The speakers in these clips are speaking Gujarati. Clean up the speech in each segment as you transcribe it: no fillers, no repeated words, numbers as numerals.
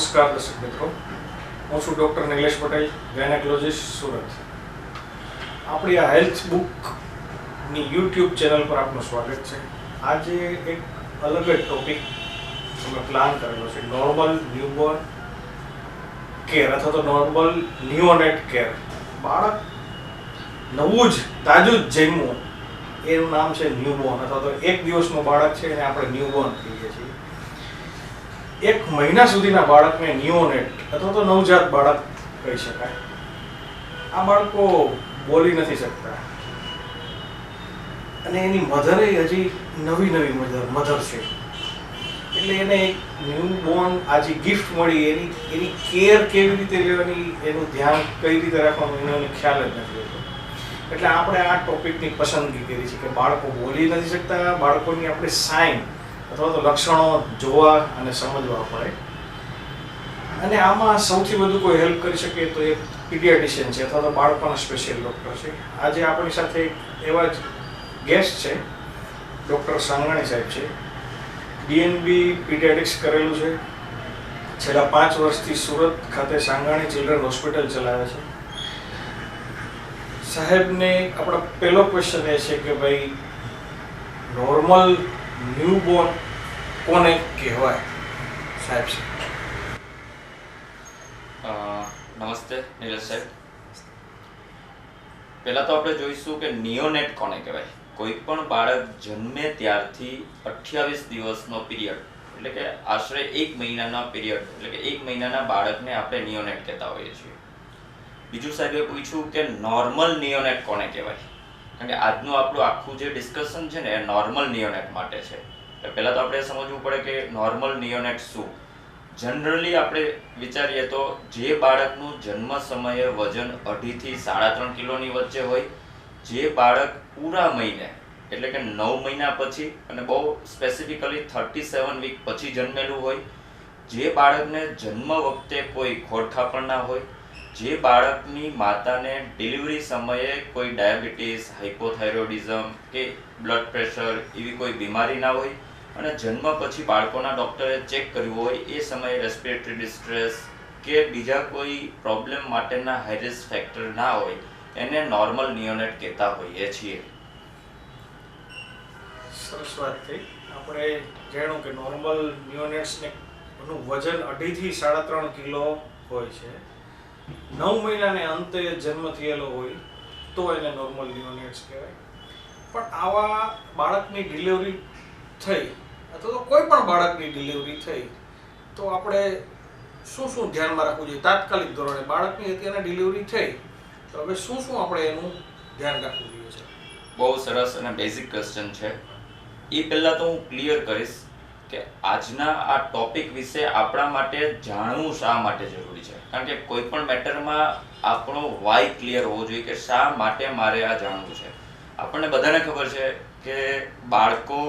નમસ્કાર દર્શક મિત્રો, હું છું ડૉક્ટર નિલેશ પટેલ, ગાયનેકોલોજીસ્ટ, સુરત. આપણી આ હેલ્થ બુકની યુટ્યુબ ચેનલ પર આપનું સ્વાગત છે. આજે એક અલગ જ ટોપિક અમે પ્લાન કરેલો છે, નોર્મલ ન્યૂબોર્ન કેર અથવા તો નોર્મલ નિયોનેટ કેર. બાળક નવું જ તાજું જ જન્મ્યું, એનું નામ છે ન્યૂબોર્ન, અથવા તો એક દિવસનું બાળક છે એને આપણે ન્યૂબોર્ન કહીએ છીએ. એક મહિના સુધીના બાળકને નિયોનેટ અથવા તો નવજાત બાળક કહી શકાય. આ બાળકો બોલી નથી શકતા અને એની મધરે હજી નવી મધર છે, એટલે એને એક ન્યૂબોર્ન આજે ગિફ્ટ મળી, એની કેર કેવી રીતે લેવાની, એનું ધ્યાન કઈ રીતે રાખવાનું, એનો ખ્યાલ જ નથી હોતો. એટલે આપણે આ ટોપિકની પસંદગી કરી છે કે બાળકો બોલી નથી શકતા, બાળકોની આપણે સાઇન અથવા તો લક્ષણો જોવા અને સમજવા પડે. અને આમાં સૌથી વધુ કોઈ હેલ્પ કરી શકે તો એક પીડિયાટ્રિશિયન છે અથવા તો બાળકોના સ્પેશિયલ ડૉક્ટર છે. આજે આપણી સાથે એવા જ ગેસ્ટ છે, ડૉક્ટર સાંગાણી સાહેબ છે. DNB પીડિયાટ્રિક્સ કરેલું છે, છેલ્લા 5 વર્ષથી સુરત ખાતે સાંગાણી ચિલ્ડ્રન હોસ્પિટલ ચલાવે છે. સાહેબને આપણો પહેલો ક્વેશ્ચન એ છે કે ભાઈ, નોર્મલ ન્યૂબોર્ન કોને કહેવાય? સાહેબ છે. નમસ્તે નીરજ સાહેબ. પહેલા તો આપણે જોઈશું કે નિયોનેટ કોને કહેવાય. કોઈ પણ બાળક જન્મે ત્યારથી 28 દિવસનો પીરિયડ, એટલે કે આશરે 1 મહિનાના પીરિયડ, એટલે કે 1 મહિનાના બાળકને આપણે નિયોનેટ કહેતા હોઈએ છીએ. બીજું સાહેબે પૂછ્યું કે નોર્મલ નિયોનેટ કોને કહેવાય, કારણ કે આજનું આપણું આખું જે ડિસ્કશન છે ને એ નોર્મલ નિયોનેટ માટે છે. એટલે પહેલાં તો આપણે સમજવું પડે કે નોર્મલ નિયોનેટ શું. જનરલી આપણે વિચારીએ તો જે બાળકનું જન્મ સમયે વજન 2.5 થી 3.5 કિલોની વચ્ચે હોય, જે બાળક પૂરા મહિને એટલે કે 9 મહિના પછી અને બહુ સ્પેસિફિકલી 37 વીક પછી જન્મેલું હોય, જે બાળકને જન્મ વખતે કોઈ ખોડખાપણ ના હોય, જે બાળકની માતાને ડિલિવરી સમયે કોઈ ડાયાબિટીસ, હાઇપોથાઇરોઇડિઝમ કે બ્લડ પ્રેશર એવી કોઈ બીમારી ના હોય, અને જન્મ પછી બાળકોના ડૉક્ટરે ચેક કર્યું હોય એ સમયે રેસ્પિરેટરી ડિસ્ટ્રેસ કે બીજા કોઈ પ્રોબ્લેમ માટેના હાઈ રિસ્ક ફેક્ટર ના હોય, એને નોર્મલ નિયોનેટ કહેતા હોઈએ છીએ. સરસ વાત થઈ. આપણે જાણ્યું કે નોર્મલ નિયોનેટ્સને નું વજન 2.5 થી 3.5 કિલો હોય છે. 9 મહિનાને અંતે જન્મ થયેલો હોય તો એને નોર્મલ નિયોનેટ્સ કહેવાય. પણ આવા બાળકની ડિલિવરી થઈ અથવા તો કોઈ પણ બાળકની ડિલિવરી થઈ તો આપણે શું ધ્યાનમાં રાખવું જોઈએ તાત્કાલિક ધોરણે? બાળકની અત્યારે ડિલિવરી થઈ તો હવે શું આપણે એનું ધ્યાન રાખવું જોઈએ છે? બહુ સરસ અને બેઝિક ક્વેશ્ચન છે. એ પહેલાં તો હું ક્લિયર કરીશ કે આજના આ ટોપિક વિશે આપણા માટે જાણવું શા માટે જરૂરી છે. કારણ કે કોઈ પણ મેટરમાં આપણો વાય ક્લિયર હોવો જોઈએ કે શા માટે મારે આ જાણવું છે. આપણને બધાને ખબર છે કે બાળકો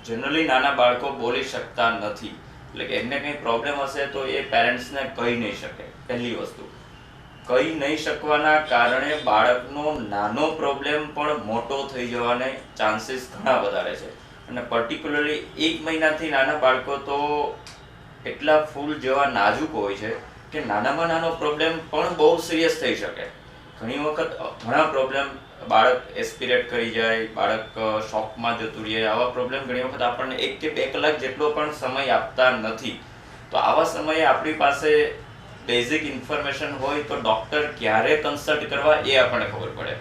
જનરલી, નાના બાળકો બોલી શકતા નથી, એટલે કે એમને કંઈ પ્રોબ્લેમ હશે તો એ પેરેન્ટ્સને કહી નહીં શકે. પહેલી વસ્તુ, કહી નહીં શકવાના કારણે બાળકનો નાનો પ્રોબ્લેમ પણ મોટો થઈ જવાને ચાન્સીસ ઘણા વધારે છે. અને પર્ટિક્યુલરલી 1 મહિનાથી નાના બાળકો તો એટલા ફૂલ જેવા નાજુક હોય છે કે નાનામાં નાનો પ્રોબ્લેમ પણ બહુ સિરિયસ થઈ શકે. ઘણી વખત ઘણા પ્રોબ્લેમ બાળક એસ્પિરેટ કરી જાય, બાળક શોકમાં જતું રહે. આવા પ્રોબ્લેમ ઘણી વખત આપણને 1 કે 2 કલાક જેટલો પણ સમય આપતા નથી. તો આવા સમયે આપણી પાસે બેઝિક ઇન્ફોર્મેશન હોય તો ડૉક્ટર ક્યારે કન્સલ્ટ કરવા એ આપણને ખબર પડે.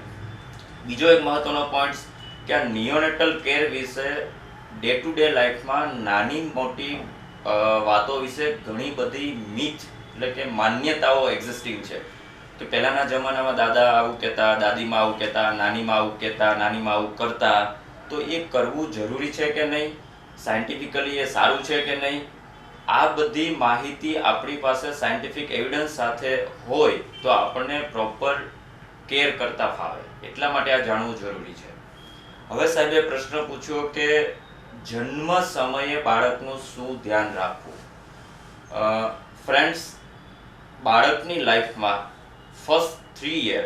બીજો એક મહત્વનો પોઈન્ટ કે આ નિયોનેટલ કેર વિશે ડે ટુ ડે લાઈફમાં નાની મોટી વાતો વિશે ઘણી બધી મિથ એટલે કે માન્યતાઓ એક્ઝિસ્ટિંગ છે. કે પહેલાંના જમાનામાં દાદા આવું કહેતા, દાદીમાં આવું કહેતા, નાનીમાં આવું કહેતા, નાનીમાં આવું કરતા. તો એ કરવું જરૂરી છે કે નહીં? સાયન્ટિફિકલી એ સારું છે કે નહીં? આ બધી માહિતી આપણી પાસે સાયન્ટિફિક એવિડન્સ સાથે હોય તો આપણને પ્રોપર કેર કરતા ફાવે. એટલા માટે આ જાણવું જરૂરી છે. હવે સાહેબે પ્રશ્ન પૂછ્યો કે જન્મ સમયે બાળકનું શું ધ્યાન રાખવું. ફ્રેન્ડ્સ, બાળકની લાઈફમાં first 3 year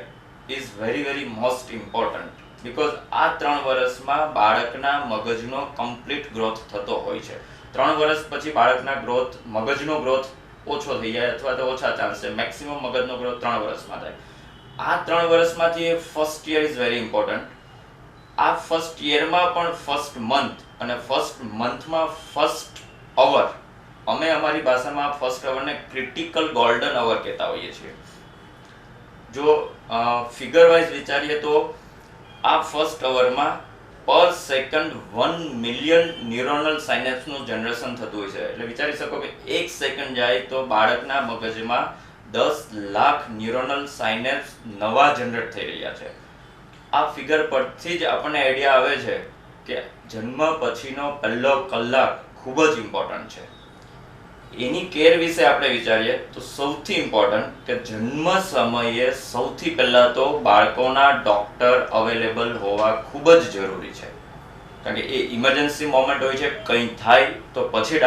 is very most important. Because આ 3 વર્ષમાં બાળકના મગજનો કમ્પ્લીટ ગ્રોથ થતો હોય છે. 3 વર્ષ પછી બાળકના મગજનો ગ્રોથ ઓછો થઈ જાય અથવા તો ઓછા ચાન્સ છે. મેક્સિમમ મગજનો ગ્રોથ 3 વર્ષમાં થાય. આ 3 વર્ષમાંથી first year is very important. આ ફર્સ્ટ યરમાં પણ ફર્સ્ટ મંથ અને ફર્સ્ટ મંથમાં ફર્સ્ટ અવર, અમે અમારી ભાષામાં ફર્સ્ટ અવરને ક્રિટિકલ ગોલ્ડન અવર કહેતા હોઈએ છીએ. જો ફિગર વાઇઝ વિચારીએ તો આ ફર્સ્ટ અવરમાં પર સેકન્ડ 1 મિલિયન ન્યુરોનલ સાયનેપ્સનું જનરેશન થતું હોય છે. એટલે વિચારી શકો કે 1 સેકન્ડ જાય તો બાળકના મગજમાં 10 લાખ ન્યુરોનલ સાયનેપ્સ નવા જનરેટ થઈ રહ્યા છે. આ ફિગર પરથી જ આપણને આઈડિયા આવે છે કે જન્મ પછીનો પહેલો કલાક ખૂબ જ ઇમ્પોર્ટન્ટ છે. એની કેર વિશે આપણે વિચારીએ તો સૌથી ઇમ્પોર્ટન્ટ કે જન્મ સમયે સૌથી પહેલાં તો બાળકોના ડૉક્ટર અવેલેબલ હોવા ખૂબ જ જરૂરી છે. કારણ કે એ ઇમરજન્સી મોમેન્ટ હોય છે, કંઈ થાય તો પછી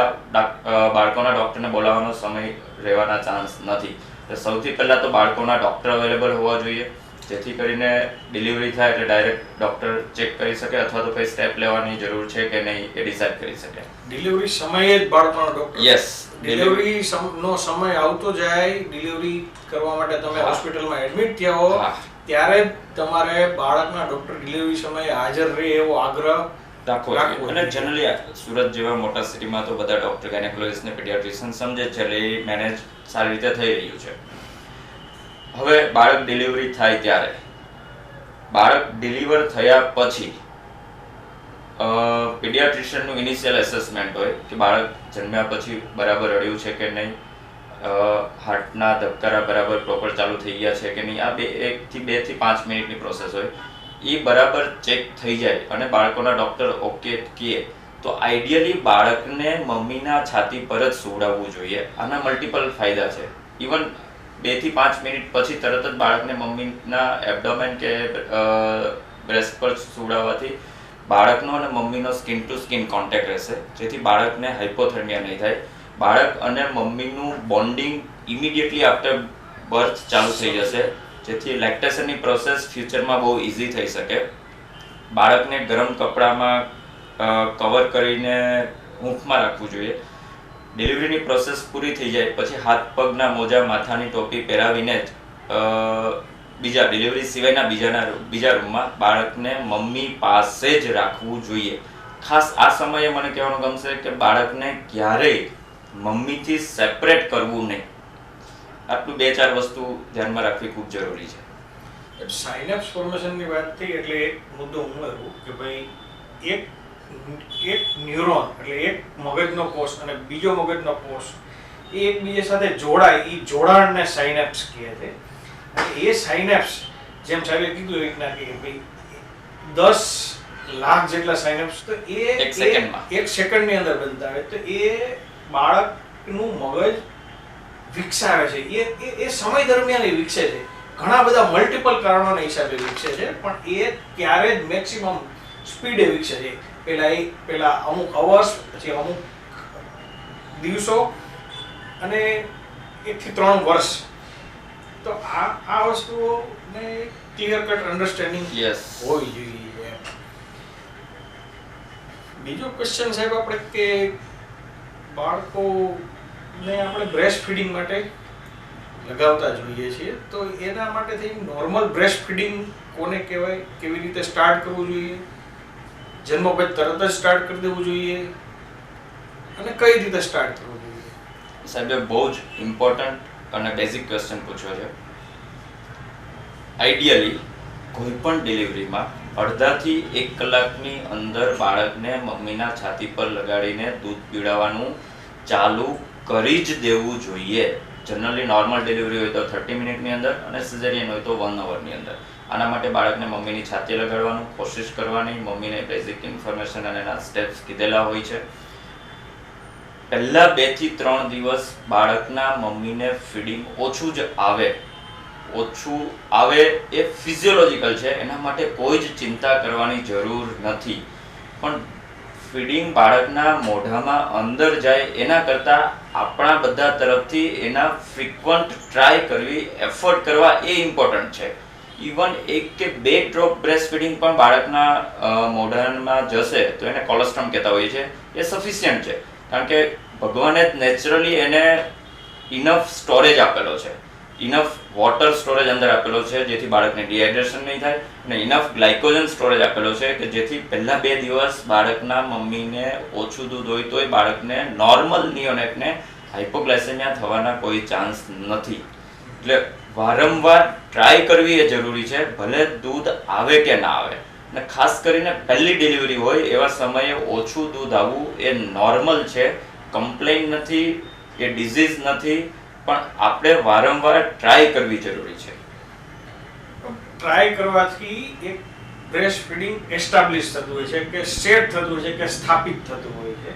બાળકોના ડૉક્ટરને બોલાવવાનો સમય રહેવાના ચાન્સ નથી. એટલે સૌથી પહેલાં તો બાળકોના ડૉક્ટર અવેલેબલ હોવા જોઈએ, જેથી કરીને ડિલિવરી થાય એટલે ડાયરેક્ટ ડૉક્ટર ચેક કરી શકે અથવા તો કંઈ સ્ટેપ લેવાની જરૂર છે કે નહીં એ ડિસાઇડ કરી શકે. ડિલિવરી સમયે જ બાળકોનો ડોક્ટર? યસ. ડિલિવરી નો સમય આવતો જાય, ડિલિવરી કરવા માટે તમે હોસ્પિટલમાં એડમિટ થયા હો ત્યારે જ તમારે બાળકના ડોક્ટર ડિલિવરી સમયે હાજર રહે એવો આગ્રહ રાખવો. અને જનરલી સુરત જેવા મોટા સિટીમાં તો બધા ડોક્ટર, ગાયનેકોલોજિસ્ટ ને પીડિયાટ્રિશિયન સમજે છે, એટલે એ મેનેજ સારી રીતે થઈ રહ્યું છે. હવે બાળક ડિલિવરી થાય ત્યારે, બાળક ડિલિવર થયા પછી પીડિયાટ્રિશિયનનું ઇનિશિયલ એસેસમેન્ટ હોય કે બાળક જન્મ્યા પછી બરાબર રડ્યું છે કે નહીં, હાર્ટના ધબકારા બરાબર પ્રોપર ચાલુ થઈ ગયા છે કે નહીં. આ 1 થી 5 મિનિટની પ્રોસેસ હોય. એ બરાબર ચેક થઈ જાય અને બાળકોના ડૉક્ટર ઓકે કહે તો આઈડિયલી બાળકને મમ્મીના છાતી પર જ સુવડાવવું જોઈએ. આના મલ્ટિપલ ફાયદા છે. ઇવન 2 થી 5 મિનિટ પછી તરત જ બાળકને મમ્મીના એબડોમેન કે બ્રેસ્ટ પર સુવડાવવાથી બાળકનો અને મમ્મીનો સ્કિન ટુ સ્કિન કોન્ટેક્ટ રહેશે, જેથી બાળકને હાઇપોથર્મિયા નહીં થાય. બાળક અને મમ્મીનું બોન્ડિંગ ઇમિડિયેટલી આફ્ટર બર્થ ચાલુ થઈ જશે, જેથી લેક્ટેશનની પ્રોસેસ ફ્યુચરમાં બહુ ઇઝી થઈ શકે. બાળકને ગરમ કપડામાં કવર કરીને હૂંફમાં રાખવું જોઈએ. ડિલિવરીની પ્રોસેસ પૂરી થઈ જાય પછી હાથ પગના મોજા, માથાની ટોપી પહેરાવીને જ બીજા ડિલિવરી સિવાયના બીજા રૂમમાં બાળકને મમ્મી પાસે જ રાખવું જોઈએ. ખાસ આ સમયે મને કહેવાનું ગમશે કે બાળકને ક્યારેય મમ્મીથી સેપરેટ કરવું નહીં. આટલું 2-4 વસ્તુ ધ્યાનમાં રાખવી ખૂબ જરૂરી છે. સાયનેપ્સ ફોર્મેશનની વાત થઈ એટલે એક મુદ્દો ઉમેરું કે ભાઈ એક ન્યુરોન એટલે એક મગજનો કોષ અને બીજો મગજનો કોષ એ એકબીજા સાથે જોડાય, એ જોડાણને સાયનેપ્સ કહે છે. અને એ સાયનેપ્સ જેમ સાહેબે કીધું એ રીતના કે ભાઈ 10 લાખ જેટલા સાયનેપ્સ તો એ 1 સેકન્ડની અંદર બનતા હોય. તો એ બાળકનું મગજ વિકસાવે છે. એ સમય દરમિયાન એ વિકસે છે. ઘણા બધા મલ્ટિપલ કારણોના હિસાબે વિકસે છે, પણ એ ત્યારે જ મેક્સિમમ સ્પીડે વિકસે છે. પહેલા અમુક અવર્સ, પછી અમુક દિવસો અને 1 થી 3 વર્ષ. તો આ વસ્તુઓને ક્લિયર કટ અન્ડરસ્ટેન્ડિંગ હોવી જોઈએ. બીજો ક્વેશ્ચન સાહેબ આપણે કે બાળકોને આપણે બ્રેસ્ટ ફીડિંગ માટે લગાવતા જોઈએ છીએ, તો એના માટે થઈ નોર્મલ બ્રેસ્ટ ફીડિંગ કોને કહેવાય, કેવી રીતે સ્ટાર્ટ કરવું જોઈએ, જન્મ પછી તરત જ સ્ટાર્ટ કરી દેવું જોઈએ અને કઈ રીતે સ્ટાર્ટ કરવું જોઈએ? સાહેબે બહુ જ ઇમ્પોર્ટન્ટ અને બેઝિક ક્વેશ્ચન પૂછ્યો છે. આઈડિયલી કોઈ પણ ડિલિવરીમાં અડધાથી 1 કલાકની અંદર બાળકને મમ્મીના છાતી પર લગાડીને દૂધ પીવડાવવાનું ચાલુ કરી જ દેવું જોઈએ. જનરલી નોર્મલ ડિલિવરી હોય તો 30 મિનિટની અંદર અને સિઝેરિયન હોય તો 1 અવરની અંદર. આના માટે બાળકને મમ્મીની છાતી લગાડવાનું કોશિશ કરવાની. મમ્મીને બેઝિક ઇન્ફોર્મેશન અને એના સ્ટેપ્સ કીધેલા હોય છે. પહેલા 2 થી 3 દિવસ બાળકના મમ્મીને ફીડિંગ ઓછું આવે એ ફિઝિયોલોજીકલ છે, એના માટે કોઈ જ ચિંતા કરવાની જરૂર નથી. પણ ફીડિંગ બાળકના મોઢામાં અંદર જાય એના કરતાં આપણા બધા તરફથી એના ફ્રીક્વન્ટ ટ્રાય કરવી, એફર્ટ કરવા એ ઇમ્પોર્ટન્ટ છે. ઇવન 1 કે 2 ડ્રોપ બ્રેસ્ટ ફીડિંગ પણ બાળકના મોઢામાં જશે તો એને કોલોસ્ટ્રમ કહેતા હોઈએ છે, એ સફિશિયન્ટ છે. કારણ કે ભગવાને જ નેચરલી એને ઇનફ સ્ટોરેજ આપેલો છે, ઇનફ વોટર સ્ટોરેજ અંદર આપેલો છે જેથી બાળકને ડિહાઇડ્રેશન નહીં થાય, અને ઇનફ ગ્લાયકોજન સ્ટોરેજ આપેલો છે કે જેથી પહેલા 2 દિવસ બાળકના મમ્મીને ઓછું દૂધ હોય તોય બાળકને નોર્મલ નિયોનેટને હાઇપોગ્લાયસેમિયા થવાના કોઈ ચાન્સ નથી. એટલે વારંવાર ટ્રાય કરવી એ જરૂરી છે, ભલે દૂધ આવે કે ના આવે. અને ખાસ કરીને પહેલી ડિલિવરી હોય એવા સમયે ઓછું દૂધ આવવું એ નોર્મલ છે, કમ્પ્લેન નથી, એ ડિઝીઝ નથી, પણ આપણે વારંવાર ટ્રાય કરવી જરૂરી છે. ટ્રાય કરવાથી એક બ્રેસ્ટ ફીડિંગ એસ્ટાબ્લિશ થતું હોય છે, કે સેટ થતું હોય છે, કે સ્થાપિત થતું હોય છે.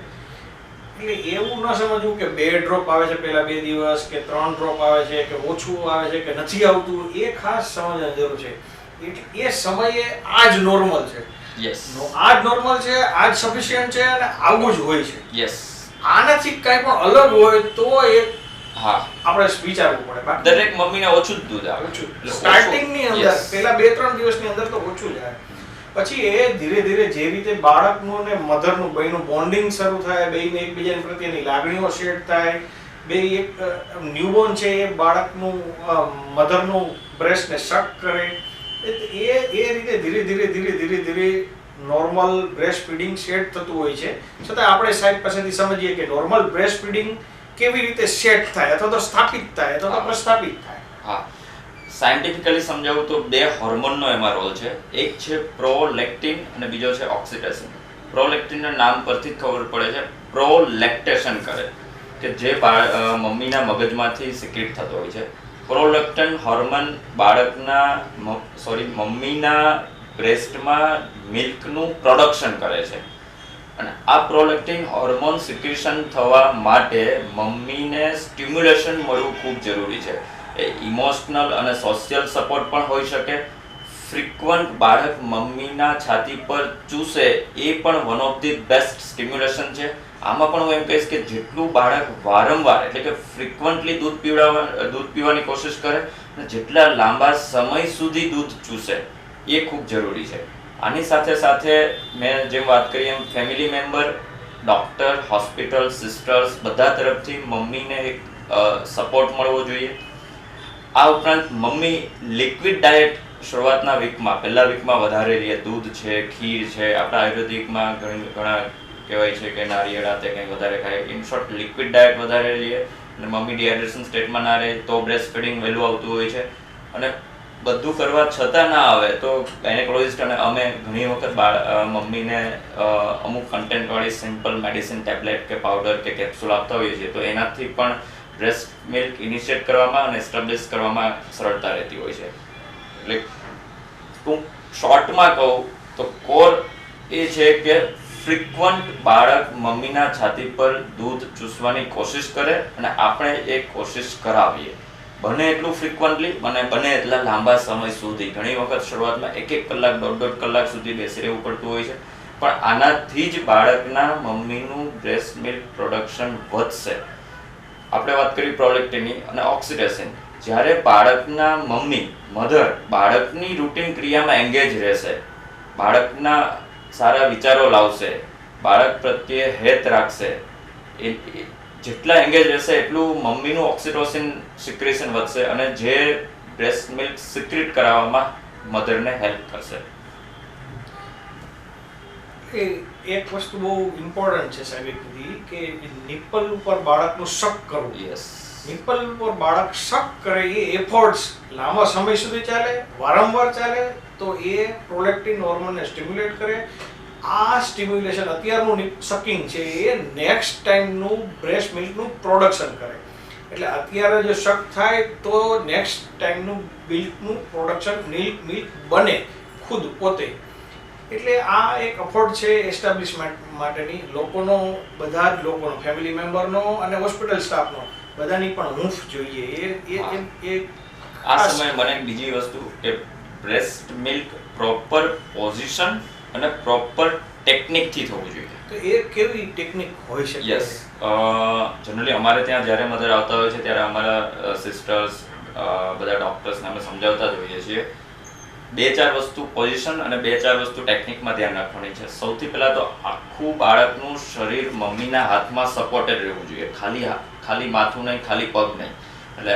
એટલે એવું ન સમજવું કે 2 ડ્રોપ આવે છે પહેલા 2 દિવસ, કે 3 ડ્રોપ આવે છે, કે ઓછું આવે છે, કે નથી આવતું. એ ખાસ સમજવાની જરૂર છે. એટલે એ સમયે આ જ નોર્મલ છે, યસ, આ જ નોર્મલ છે, આ જ સફિશિયન્ટ છે, અને આવું જ હોય છે. યસ, આનાથી કંઈ પણ અલગ હોય તો એ હા, આપણે વિચારવું પડે. બાકી દરેક મમ્મીને ઓછું જ દૂધ આવે, ઓછું એટલે સ્ટાર્ટિંગની ઓછું, અંદર yes. પહેલા 2-3 દિવસની અંદર તો ઓછું જ આવે. પછી એ ધીરે ધીરે જે રીતે બાળકનું ને મધરનું બેયનું બોન્ડિંગ શરૂ થાય, બેયને એકબીજાની પ્રત્યેની લાગણીઓ શેર થાય, બે એક ન્યૂબોર્ન છે એ બાળકનું મધરનું બ્રેસ્ટને શક કરે, એ રીતે ધીરે ધીરે ધીરે ધીરે ધીરે નોર્મલ બ્રેસ્ટ ફીડિંગ સેટ થતું હોય છે. છતાં આપણે સાહેબ પાસેથી સમજીએ કે નોર્મલ બ્રેસ્ટ ફીડિંગ કેવી રીતે સેટ થાય, અથવા તો સ્થાપિત થાય, અથવા તો પ્રસ્થાપિત થાય. હા, સાયન્ટિફિકલી સમજાવું તો 2 હોર્મોનનો એમાં રોલ છે. એક છે પ્રોલેક્ટિન અને બીજો છે ઓક્સિટોસિન. પ્રોલેક્ટિનના નામ પરથી જ ખબર પડે છે, પ્રોલેક્ટેશન કરે કે જે મમ્મીના મગજમાંથી સિક્રેટ થતો હોય છે. પ્રોલેક્ટિન હોર્મોન મમ્મીના બ્રેસ્ટમાં મિલ્કનું પ્રોડક્શન કરે છે. અને આ પ્રોલેક્ટિન હોર્મોન સિક્રેશન થવા માટે મમ્મીને સ્ટિમ્યુલેશન મળવું ખૂબ જરૂરી છે. એ ઇમોશનલ અને સોશિયલ સપોર્ટ પણ હોઈ શકે. ફ્રીક્વન્ટ બાળક મમ્મીના છાતી પર ચૂસે એ પણ one of the best stimulation છે. આમાં પણ હું એમ કહીશ કે જેટલું બાળક વારંવાર એટલે કે ફ્રીક્વન્ટલી દૂધ પીવાની કોશિશ કરે અને જેટલા લાંબા સમય સુધી દૂધ ચૂસે એ ખૂબ જરૂરી છે. આની સાથે સાથે મેં જેમ વાત કરી એમ family member, doctor, hospital, sisters બધા તરફથી મમ્મીને એક સપોર્ટ મળવો જોઈએ. આ ઉપરાંત મમ્મી લિક્વિડ ડાયટ શરૂઆતના વીકમાં, પહેલા વીકમાં વધારે લે, દૂધ છે, ખીર છે, આપણા આયુર્વેદિકમાં ઘણા કહેવાય છે કે નારિયેળ તે કંઈ વધારે ખાય. ઇન શોર્ટ લિક્વિડ ડાયટ વધારે લે અને મમ્મી ડિહાઇડ્રેશન સ્ટેટમાં ના રહે તો બ્રેસ્ટ ફીડિંગ વહેલું આવતું હોય છે. અને બધું કરવા છતાં ના આવે તો ગાયનેકોલોજિસ્ટ અને અમે ઘણી વખત મમ્મીને અમુક કન્ટેન્ટવાળી સિમ્પલ મેડિસિન ટેબ્લેટ કે પાવડર કે કેપ્સ્યુલ આપતા હોઈએ છીએ, તો એનાથી પણ બ્રેસ્ટ મિલ્ક ઇનિશિએટ કરવામાં અને એસ્ટાબ્લિશ કરવામાં સરળતા રહેતી હોય છે. એટલે ટૂંક શોર્ટમાં કહું તો કોર એ છે કે ફ્રીક્વન્ટ બાળક મમ્મીના છાતી પર દૂધ ચૂસવાની કોશિશ કરે અને આપણે એ કોશિશ કરાવીએ. બને એટલું ફ્રીક્વન્ટલી, બને એટલા લાંબા સમય સુધી. ઘણી વખત શરૂઆતમાં 1 કલાક, 1.5 કલાક સુધી બેસી રહેવું પડતું હોય છે, પણ આનાથી જ બાળકના મમ્મીનું બ્રેસ્ટ મિલ્ક પ્રોડક્શન વધશે. આપણે વાત કરી પ્રોલેક્ટિનની અને ઓક્સિટોસિન. જ્યારે બાળકના મધર બાળકની રૂટીન ક્રિયામાં એંગેજ રહેશે, બાળકના સારા વિચારો લાવશે, બાળક પ્રત્યે હેત રાખશે, જેટલા એંગેજ રહેશે એટલું મમ્મીનું ઓક્સિટોસિન સિક્રેશન વધશે અને જે બ્રેસ્ટ મિલ્ક સિક્રેટ કરાવવામાં મધરને હેલ્પ કરશે. એક વસ્તુ બહુ ઇમ્પોર્ટન્ટ છે સાહેબ કીધી કે નિપલ ઉપર બાળકનું શક કરવું. યસ, નિપલ ઉપર બાળક શક કરે એ એફર્ટ્સ લાંબા સમય સુધી ચાલે, વારંવાર ચાલે, તો એ પ્રોલેક્ટિન હોર્મોનને સ્ટિમ્યુલેટ કરે. આ સ્ટિમ્યુલેશન અત્યારનું સકિંગ છે એ નેક્સ્ટ ટાઈમનું બ્રેસ્ટ મિલ્કનું પ્રોડક્શન કરે. એટલે અત્યારે જો શક થાય તો નેક્સ્ટ ટાઈમનું મિલ્કનું પ્રોડક્શન મિલ્ક બને ખુદ પોતે. એટલે આ એક એફર્ટ છે એસ્ટાબ્લિશમેન્ટ માટેની બધા જ લોકોનો, ફેમિલી મેમ્બરનો અને હોસ્પિટલ સ્ટાફનો, બધાની પણ હૂંફ જોઈએ. આ સમયે મને બીજી વસ્તુ કે બ્રેસ્ટ મિલ્ક પ્રોપર પોઝિશન અને પ્રોપર ટેકનિકથી થવું જોઈએ. તો એ કેવી ટેકનિક હોઈ શકે? યસ, જનરલી અમારે ત્યાં જ્યારે મધર આવતા હોય છે ત્યારે અમારા સિસ્ટર્સ, બધા ડૉક્ટર્સને અમે સમજાવતા જ હોઈએ છીએ બે ચાર વસ્તુ પોઝિશન અને બે ચાર વસ્તુ ટેકનિકમાં ધ્યાન રાખવાની છે. સૌથી પહેલા તો આખું બાળકનું શરીર મમ્મીના હાથમાં સપોર્ટેડ રહેવું જોઈએ. ખાલી માથું નહીં, ખાલી પગ નહીં. એટલે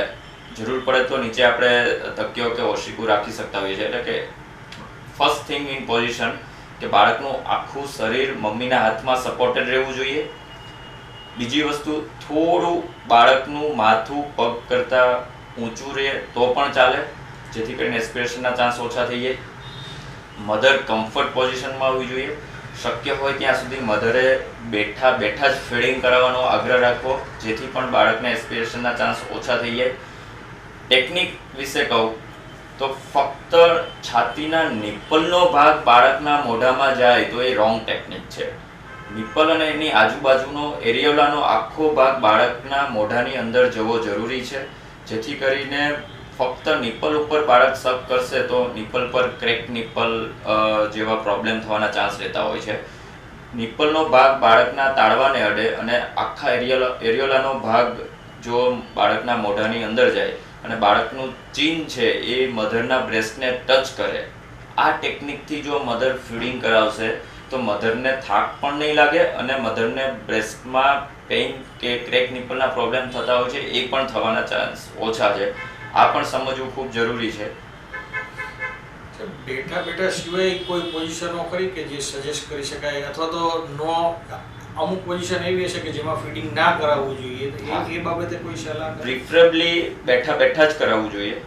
જરૂર પડે તો નીચે આપણે તકિયો કે ઓશીકું રાખી શકતા હોઈએ છીએ. એટલે કે ફર્સ્ટ થિંગ ઇન પોઝિશન કે બાળકનું આખું શરીર મમ્મીના હાથમાં સપોર્ટેડ રહેવું જોઈએ. બીજી વસ્તુ, થોડું બાળકનું માથું પગ કરતાં ઊંચું રહે તો પણ ચાલે, જેથી કરીને એસ્પિરેશનના ચાન્સ ઓછા થઈ જાય. મધર કમ્ફર્ટ પોઝિશનમાં હોવી જોઈએ. શક્ય હોય ત્યાં સુધી મધરે બેઠા જ ફીડિંગ કરાવવાનો આગ્રહ રાખવો, જેથી પણ બાળકને એસ્પિરેશનના ચાન્સ ઓછા થઈ જાય. ટેકનિક વિશે કહું તો ફક્ત છાતીના નિપ્પલનો ભાગ બાળકના મોઢામાં જાય તો એ રોંગ ટેકનિક છે. નિપ્પલ અને એની આજુબાજુનો એરિયોલાનો આખો ભાગ બાળકના મોઢાની અંદર જવો જરૂરી છે, જેથી કરીને ફક્ત નિપ્પલ ઉપર બાળક સક કરશે તો નિપ્પલ પર ક્રેક નિપ્પલ જેવા પ્રોબ્લેમ થવાના ચાન્સ રહેતા હોય છે. નિપ્પલનો ભાગ બાળકના તાળવાને અડે અને આખા એરિયોલાનો ભાગ જો બાળકના મોઢાની અંદર જાય અને બાળકનું ચીન છે એ મધરના બ્રેસ્ટને ટચ કરે, આ ટેકનિકથી જો મધર ફીડિંગ કરાવશે તો મધરને થાક પણ નહીં લાગે અને મધરને બ્રેસ્ટમાં પેઇન કે ક્રેક નિપ્પલના પ્રોબ્લેમ થતા હોય છે એ પણ થવાના ચાન્સ ઓછા છે. આ પણ સમજવું ખૂબ જરૂરી છે. બેઠા સિવાય કોઈ પોઝિશનો ખરી કે જે સજેસ્ટ કરી શકાય, અથવા તો નો અમુક પોઝિશન એવી હશે કે જેમાં ફીડિંગ ના કરાવવું જોઈએ, એ બાબતે કોઈ સલાહ? પ્રિફરેબલી બેઠા જ કરાવવું જોઈએ.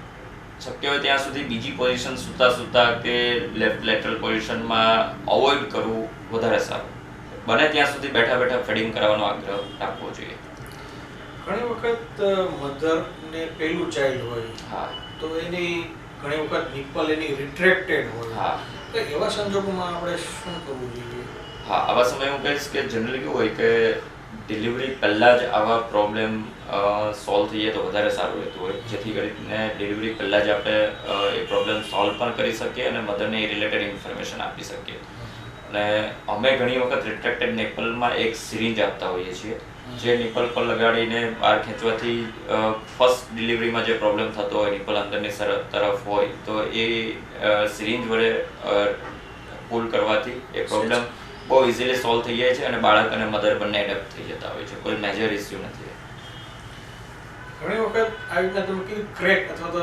શક્ય હોય ત્યાં સુધી બીજી પોઝિશન સૂતા કે લેફ્ટ લેટરલ પોઝિશનમાં અવોઇડ કરવું વધારે સારું. બને ત્યાં સુધી બેઠા ફીડિંગ કરાવવાનો આગ્રહ રાખવો જોઈએ. ઘણી વખત મધરને પહેલું ચાઇલ્ડ હોય, હા, તો એની ઘણી વખત નિપ્પલ એની રિટ્રેક્ટેડ હોય, હા, તો એવા સંજોગોમાં આપણે શું કરવું જોઈએ? હા, આવા સમયે હું કહીશ કે જનરલી કેવું હોય કે ડિલિવરી પહેલાં જ આવા પ્રોબ્લેમ સોલ્વ થઈ જાય તો વધારે સારું રહેતું હોય, જેથી કરીને ડિલિવરી પહેલાં જ આપણે એ પ્રોબ્લેમ સોલ્વ પણ કરી શકીએ અને મધરને એ રિલેટેડ ઇન્ફોર્મેશન આપી શકીએ. અને અમે ઘણી વખત રિટ્રેક્ટેડ નિપલમાં એક સિરિંજ આપતા હોઈએ છીએ, જે નિપલ પર લગાડીને બહાર ખેંચવાથી ફર્સ્ટ ડિલિવરીમાં જે પ્રોબ્લેમ થતો હોય, નિપલ અંદરની તરફ હોય, તો એ સિરિંજ વડે પુલ કરવાથી એ પ્રોબ્લેમ બહુ ઇઝીલી સોલ્વ થઈ જાય છે અને બાળક અને મધર બંને એડપ્ટ થઈ જતા હોય છે. કોઈ મેજર ઇસ્યુ નથી. ઘણી વખત આવી રીતના તમે કીધું ક્રેક અથવા તો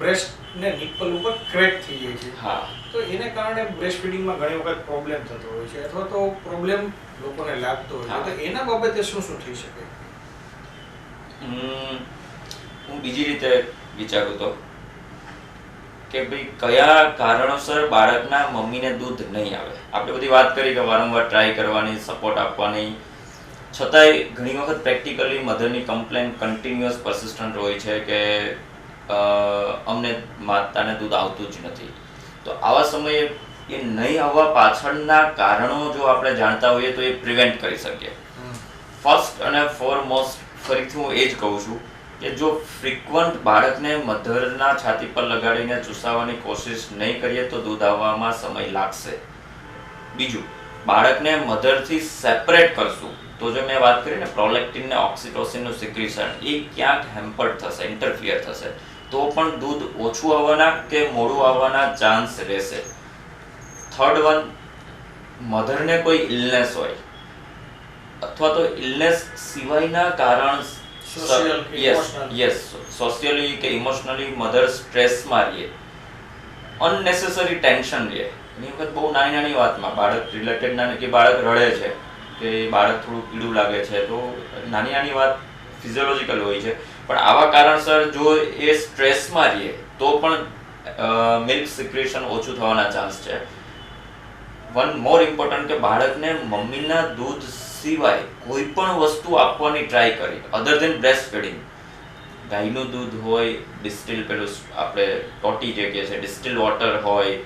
બ્રેસ્ટ ને નિપ્પલ ઉપર ક્રેક થઈ જાય છે, હા, તો એને કારણે બ્રેસ્ટ ફીડિંગમાં ઘણી વખત પ્રોબ્લેમ થતો હોય છે, અથવા તો પ્રોબ્લેમ લોકોને લાગતો હોય છે, તો એના બાબતે શું થઈ શકે? હું બીજી રીતે વિચારું તો કે ભાઈ કયા કારણોસર બાળકના મમ્મીને દૂધ નહીં આવે. આપણે બધી વાત કરી કે વારંવાર ટ્રાય કરવાની, સપોર્ટ આપવાની, છતાંય ઘણી વખત પ્રેક્ટિકલી મધરની કમ્પ્લેન કન્ટિન્યુઅસ પરસિસ્ટન્ટ હોય છે કે અમને માતાને દૂધ આવતું જ નથી. તો આવા સમયે એ નહીં આવવા પાછળના કારણો જો આપણે જાણતા હોઈએ તો એ પ્રિવેન્ટ કરી શકીએ. ફર્સ્ટ અને ફોરમોસ્ટ ફરીથી હું એ જ કહું છું કે જો ફ્રીક્વન્ટ બાળકને મધરના છાતી પર લગાડીને ચૂસાવવાની કોશિશ નહીં કરીએ તો દૂધ આવવામાં સમય લાગશે. બીજું, બાળકને મધરથી સેપરેટ કરશું તો જો મેં વાત કરી ને પ્રોલેક્ટિન ને ઓક્સિટોસિનનું સિક્રેશન, એ ક્યાંક હેમ્પર્ડ થશે, ઇન્ટરફિયર થશે, તો પણ દૂધ ઓછું આવવાના કે મોડું આવવાના ચાન્સ રહેશે. થર્ડ વન, મધરને કોઈ ઇલનેસ હોય અથવા તો ઇલનેસ સિવાયના કારણ સોશિયલી કે ઇમોશનલી મધર સ્ટ્રેસમાં રહીએ, અનનેસેસરી ટેન્શન રહે. એની વખત બહુ નાની વાતમાં બાળક રિલેટેડ કે બાળક રડે છે કે બાળક થોડું પીળું લાગે છે, તો નાની વાત ફિઝિયોલોજીકલ હોય છે, પણ આવા કારણસર જો એ સ્ટ્રેસમાં રહીએ તો પણ મિલ્ક સિક્રેશન ઓછું થવાના ચાન્સ છે. વન મોર ઇમ્પોર્ટન્ટ કે બાળકને મમ્મીના દૂધ સિવાય કોઈ પણ વસ્તુ આપવાની ટ્રાય કરી, અધર ધેન બ્રેસ્ટ ફીડિંગ. ગાયનું દૂધ હોય, ડિસ્ટિલ પેલું આપણે ટોટી જે કહે છે, ડિસ્ટિલ વોટર હોય,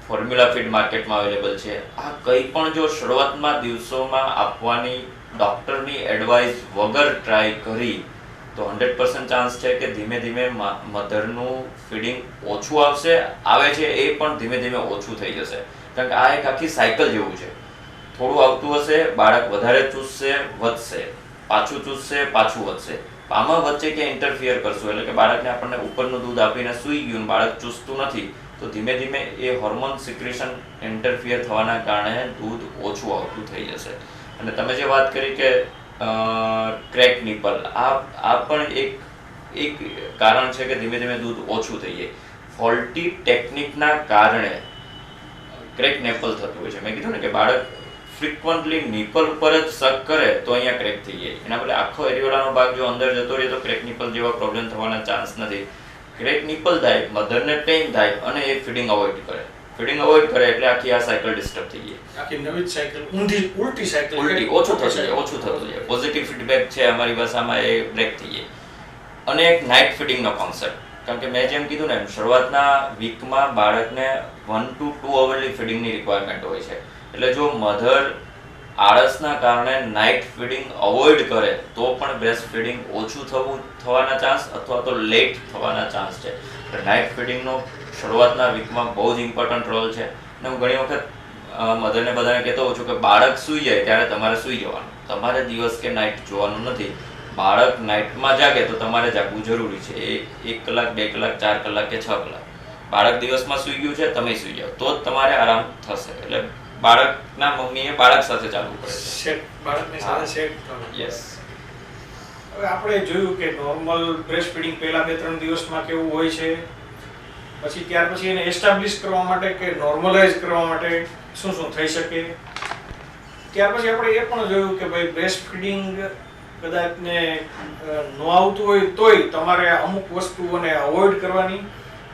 ફોર્મ્યુલા ફીડ માર્કેટમાં અવેલેબલ છે, આ કંઈ પણ જો શરૂઆતમાં દિવસોમાં આપવાની ડૉક્ટરની એડવાઇસ વગર ટ્રાય કરી તો 100% ચાન્સ છે કે ધીમે ધીમે મધરનું ફીડિંગ ઓછું આવે છે, એ પણ ધીમે ધીમે ઓછું થઈ જશે. કારણ કે આ એક આખી સાયકલ જેવું છે. થોડું આવતું હશે, બાળક વધારે ચૂસશે, વધશે, પાછું ચૂસશે, પાછું વધશે, આમાં વચ્ચે ક્યાં ઇન્ટરફિયર કરશું એટલે કે બાળકને આપણને ઉપરનું દૂધ આપીને સૂઈ ગયું ને બાળક ચૂસતું નથી તો ધીમે ધીમે એ હોર્મોન સિક્રેશન ઇન્ટરફિયર થવાના કારણે દૂધ ઓછું આવતું થઈ જશે. અને તમે જે વાત કરી કે ક્રેક નિપલ, આ પણ એક કારણ છે કે ધીમે ધીમે દૂધ ઓછું થઈ જાય. ફોલ્ટી ટેકનિકના કારણે ક્રેક નેપલ થતું હોય છે. મેં કીધું ને કે બાળક ફ્રિકવન્ટલી નિપલ ઉપર જ સક કરે તો અહીંયા ક્રેક થઈ જાય. એના બદલે આખો એરિયોલાનો ભાગ જો અંદર જતો રહે તો ક્રેક નિપલ જેવા પ્રોબ્લેમ થવાના ચાન્સ નથી. ક્રેક નિપલ થાય, મધરને પેઇન થાય અને એ ફીડિંગ અવોઇડ કરે. ફીડિંગ અવોઇડ કરે એટલે આખી આ સાયકલ ડિસ્ટર્બ થઈ જાય. આખી નવી સાયકલ ઉલટી સાયકલ ઓછું થતું જાય. પોઝિટિવ ફીડબેક છે અમારી ભાષામાં એ બ્રેક થઈ જાય. અને એક નાઇટ ફીડિંગનો કોન્સેપ્ટ, કારણ કે મેં જેમ કીધું ને એમ શરૂઆતના વીકમાં બાળકને 1 to 2 અવરની ફીડિંગની રિક્વાયરમેન્ટ હોય છે. એટલે જો મધર આળસના કારણે નાઇટ ફીડિંગ અવોઇડ કરે તો પણ બ્રેસ્ટ ફીડિંગ ઓછું થવાના ચાન્સ અથવા તો લેટ થવાના ચાન્સ છે. એટલે નાઇટ ફીડિંગનો શરૂઆતના વીકમાં બહુ જ ઇમ્પોર્ટન્ટ રોલ છે. અને હું ઘણી વખત મધરને બધાને કહેતો હોઉં છું કે બાળક સૂઈ જાય ત્યારે તમારે સૂઈ જવાનું, તમારે દિવસ કે નાઇટ જોવાનું નથી. બાળક નાઇટમાં જાગે તો તમારે જાગવું જરૂરી છે. 1 કલાક 2 કલાક 4 કલાક કે 6 કલાક. બાળક દિવસમાં સૂઈ ગયું છે, તમે સૂઈ જાઓ તો જ તમારે આરામ થશે. એટલે બાળકના મમ્મીએ બાળક સાથે ચાલવું પડે છે. સેટ બાળકની સાથે સેટ થવું. યસ. હવે આપણે જોયું કે નોર્મલ બ્રેસ્ટ ફીડિંગ પહેલા 2-3 દિવસમાં કેવું હોય છે, પછી ત્યાર પછી એને એસ્ટાબ્લિશ કરવા માટે કે નોર્મલાઇઝ કરવા માટે શું થઈ શકે. ત્યાર પછી આપણે એ પણ જોયું કે ભાઈ બ્રેસ્ટ ફીડિંગ કદાચને ન આવતું હોય તોય તમારે અમુક વસ્તુઓને અવોઇડ કરવાની.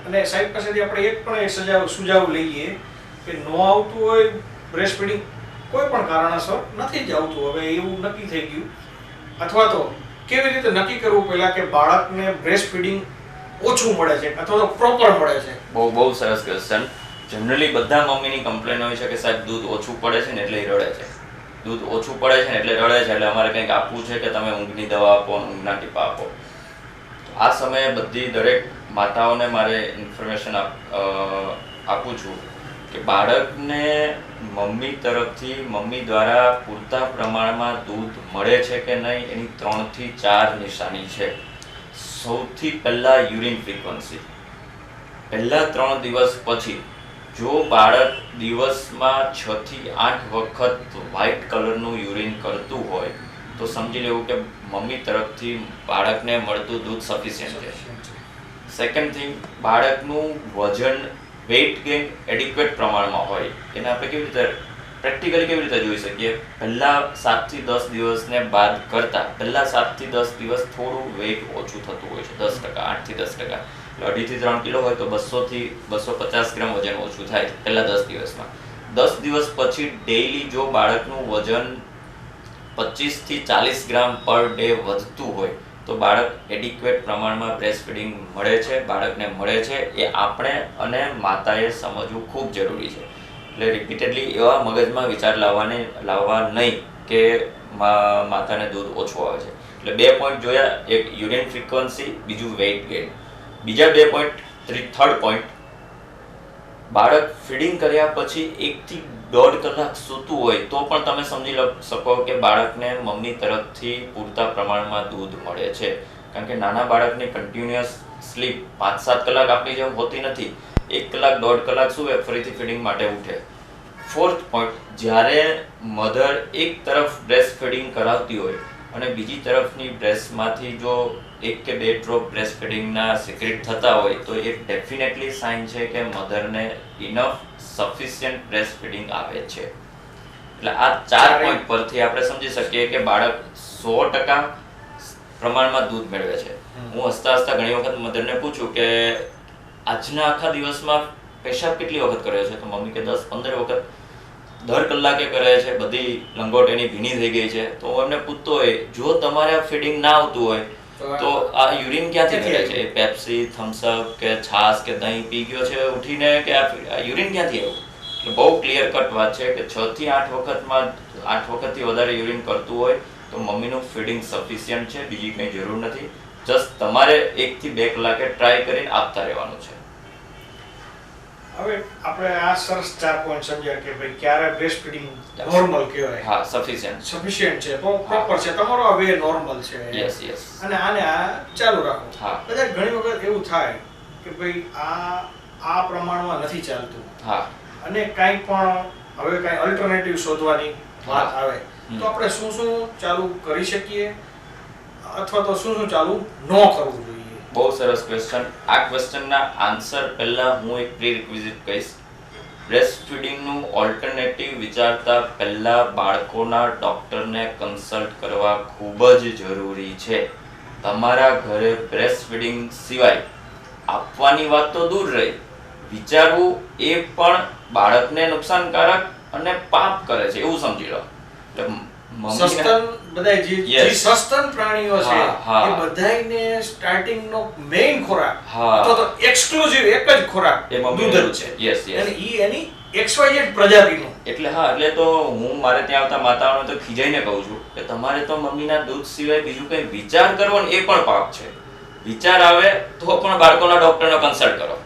અને સાહેબ પાસેથી આપણે એક પણ સુઝાવ લઈએ કે ન આવતું હોય બ્રેસ્ટ ફીડિંગ કોઈ પણ કારણસર નથી જ આવતું, હવે એવું નક્કી થઈ ગયું, અથવા તો કેવી રીતે નક્કી કરવું પહેલા કે બાળકને બ્રેસ્ટ ફીડિંગ ઓછું મળે છે અથવા તો પ્રોપર મળે છે. બહુ સરસ ક્વેશ્ચન. જનરલી બધા મમ્મીની કમ્પ્લેન હોય છે કે સાહેબ દૂધ ઓછું પડે છે ને એટલે એ રડે છે. દૂધ ઓછું પડે છે ને એટલે રડે છે એટલે અમારે કંઈક આપવું છે કે તમે ઊંઘની દવા આપો, ઊંઘના ટીપા આપો. આ સમયે દરેક માતાઓને મારે ઇન્ફોર્મેશન આપું છું કે બાળકને મમ્મી દ્વારા પૂરતા પ્રમાણમાં દૂધ મળે છે કે નહીં એની 3 થી 4 નિશાની છે. સૌથી પહેલા યુરિન ફ્રીક્વન્સી. પહેલા 3 દિવસ પછી જો બાળક દિવસમાં 6 થી 8 વખત વ્હાઇટ કલરનું યુરિન કરતું હોય તો સમજી લેવું કે મમ્મી તરફથી બાળકને મળતું દૂધ સફિશિયન્ટ છે. સેકન્ડ થિંગ, બાળકનું વજન વેઇટ ગેઇન એડિક્વેટ પ્રમાણમાં હોય. એને આપણે પ્રેક્ટિકલી કેવી રીતે જોઈ શકીએ? પહેલા 7 થી 10 દિવસને બાદ કરતા પહેલા 7 થી 10 દિવસ થોડું વેઇટ ઓછું થતું હોય છે, 10%, 8 થી 10%. 2.5 થી 3 કિલો હોય તો 200 થી 250 ગ્રામ વજન ઓછું થાય પહેલા 10 દિવસમાં. 10 દિવસ પછી ડેઈલી જો બાળકનું વજન 25 થી 40 ગ્રામ પર ડે વધતું હોય તો બાળક એડિક્વેટ પ્રમાણમાં બ્રેસ્ટ ફીડિંગ મળે છે, બાળકને મળે છે. એ આપણે અને માતાએ સમજવું ખૂબ જરૂરી છે. એટલે રિપીટેડલી એવા મગજમાં વિચાર લાવવા નહીં કે માતાને દૂધ ઓછું આવે છે. એટલે 2 પોઈન્ટ જોયા, એક યુરિન ફ્રીક્વન્સી, બીજું વેઇટ ગેઇન. બીજા 2 પોઈન્ટ, થર્ડ પોઈન્ટ, બાળક ફીડિંગ કર્યા પછી 1 થી 1.5 કલાક સૂતું હોય તો પણ તમે સમજી શકો કે બાળકને મમ્મી તરફથી પૂરતા પ્રમાણમાં દૂધ મળે છે. કારણ કે નાના બાળકની કન્ટિન્યુઅસ સ્લીપ 5-7 કલાક આપણી જેમ હોતી નથી. 1 કલાક 1.5 કલાક સૂવે ફરીથી ફીડિંગ માટે ઉઠે. ફોર્થ પોઈન્ટ, જ્યારે મધર એક તરફ બ્રેસ્ટ ફીડિંગ કરાવતી હોય અને બીજી તરફની બ્રેસ્ટમાંથી જો 1 કે 2 ડ્રોપ બ્રેસ્ટ ફીડિંગના સિક્રેટ થતા હોય તો એ ડેફિનેટલી સાઇન છે કે મધરને ઇનફ સફિશિયન્ટ બ્રેસ્ટ ફીડિંગ આવે છે. એટલે આ 4 પોઈન્ટ પરથી આપણે સમજી શકીએ કે બાળક 100% પ્રમાણમાં દૂધ મેળવે છે. હું હસતા ઘણી વખત મધરને પૂછું કે આજના આખા દિવસમાં પેશાબ કેટલી વખત કર્યો છે તો મમ્મી કે 10-15 વખત દર કલાકે કરે છે, બધી લંગોટ એની ભીની થઈ ગઈ છે. તો હું એમને પૂછતો હોય જો તમારે આ ફીડિંગ ના આવતું હોય તો આ યુરિન ક્યાંથી મળે છે? પેપ્સી, થમ્સઅપ કે છાશ કે દહીં પી ગયો છે ઉઠીને કે આ યુરિન ક્યાંથી આવ્યું? એટલે બહુ ક્લિયર કટ વાત છે કે 6 થી 8 વખતથી વધારે યુરિન કરતું હોય તો મમ્મીનું ફીડિંગ સફિશિયન્ટ છે, બીજી કંઈ જરૂર નથી. જસ્ટ તમારે 1 થી 2 કલાકે ટ્રાય કરીને આપતા રહેવાનું છે. હવે આપણે આ સરસ 4 પોઈન્ટ સમજ્યા કે ભાઈ ક્યારે બ્રેસ્ટ ફીડિંગ નોર્મલ કહેવાય, હા સફિશિયન્ટ સફિશિયન્ટ છે, પ્રોપર છે, તમારો આ વે નોર્મલ છે, યસ યસ અને આને આ ચાલુ રાખો. હા કદાચ ઘણી વખત એવું થાય કે ભાઈ આ પ્રમાણમાં નથી ચાલતું હા અને કાંઈ પણ હવે કાંઈ અલ્ટરનેટિવ શોધવાની વાત આવે તો આપણે શું શું ચાલુ કરી શકીએ અથવા તો શું ચાલુ ન કરવું જોઈએ? બહુ સરસ ક્વેશ્ચન. આ ક્વેશ્ચનના આન્સર પહેલા હું એક પ્રી રિક્વિઝિટ કહીશ. બ્રેસ્ટ ફીડિંગનું ઓલ્ટરનેટિવ વિચારતા પહેલા બાળકોના ડોક્ટરને કન્સલ્ટ કરવા ખૂબ જ જરૂરી છે. તમારા ઘરે બ્રેસ્ટ ફીડિંગ સિવાય આપવાની વાત તો દૂર રહી, વિચારવું એ પણ બાળકને નુકસાનકારક અને પાપ કરે છે એવું સમજી લો. એટલે સસ્તન બધાય જે સસ્તન પ્રાણીઓ છે હા. એ બધાયને સ્ટાર્ટિંગ નો મેઇન ખોરાક હા. અથવા તો એક્સક્લુઝિવ એક જ ખોરાક એ દૂધ જ છે. Yes yes. અને ઈ એની XYZ પ્રજાતિનો. એટલે હા, એટલે તો હું મારે ત્યાં આવતા માતાઓને તો ખીજાઈને કહું છું કે તમારે તો મમ્મીના દૂધ સિવાય બીજું કંઈ વિચાર કરવો ને એ પણ પાપ છે. વિચાર આવે તો પણ બાળકોના ડોક્ટરનો કન્સલ્ટ કરો.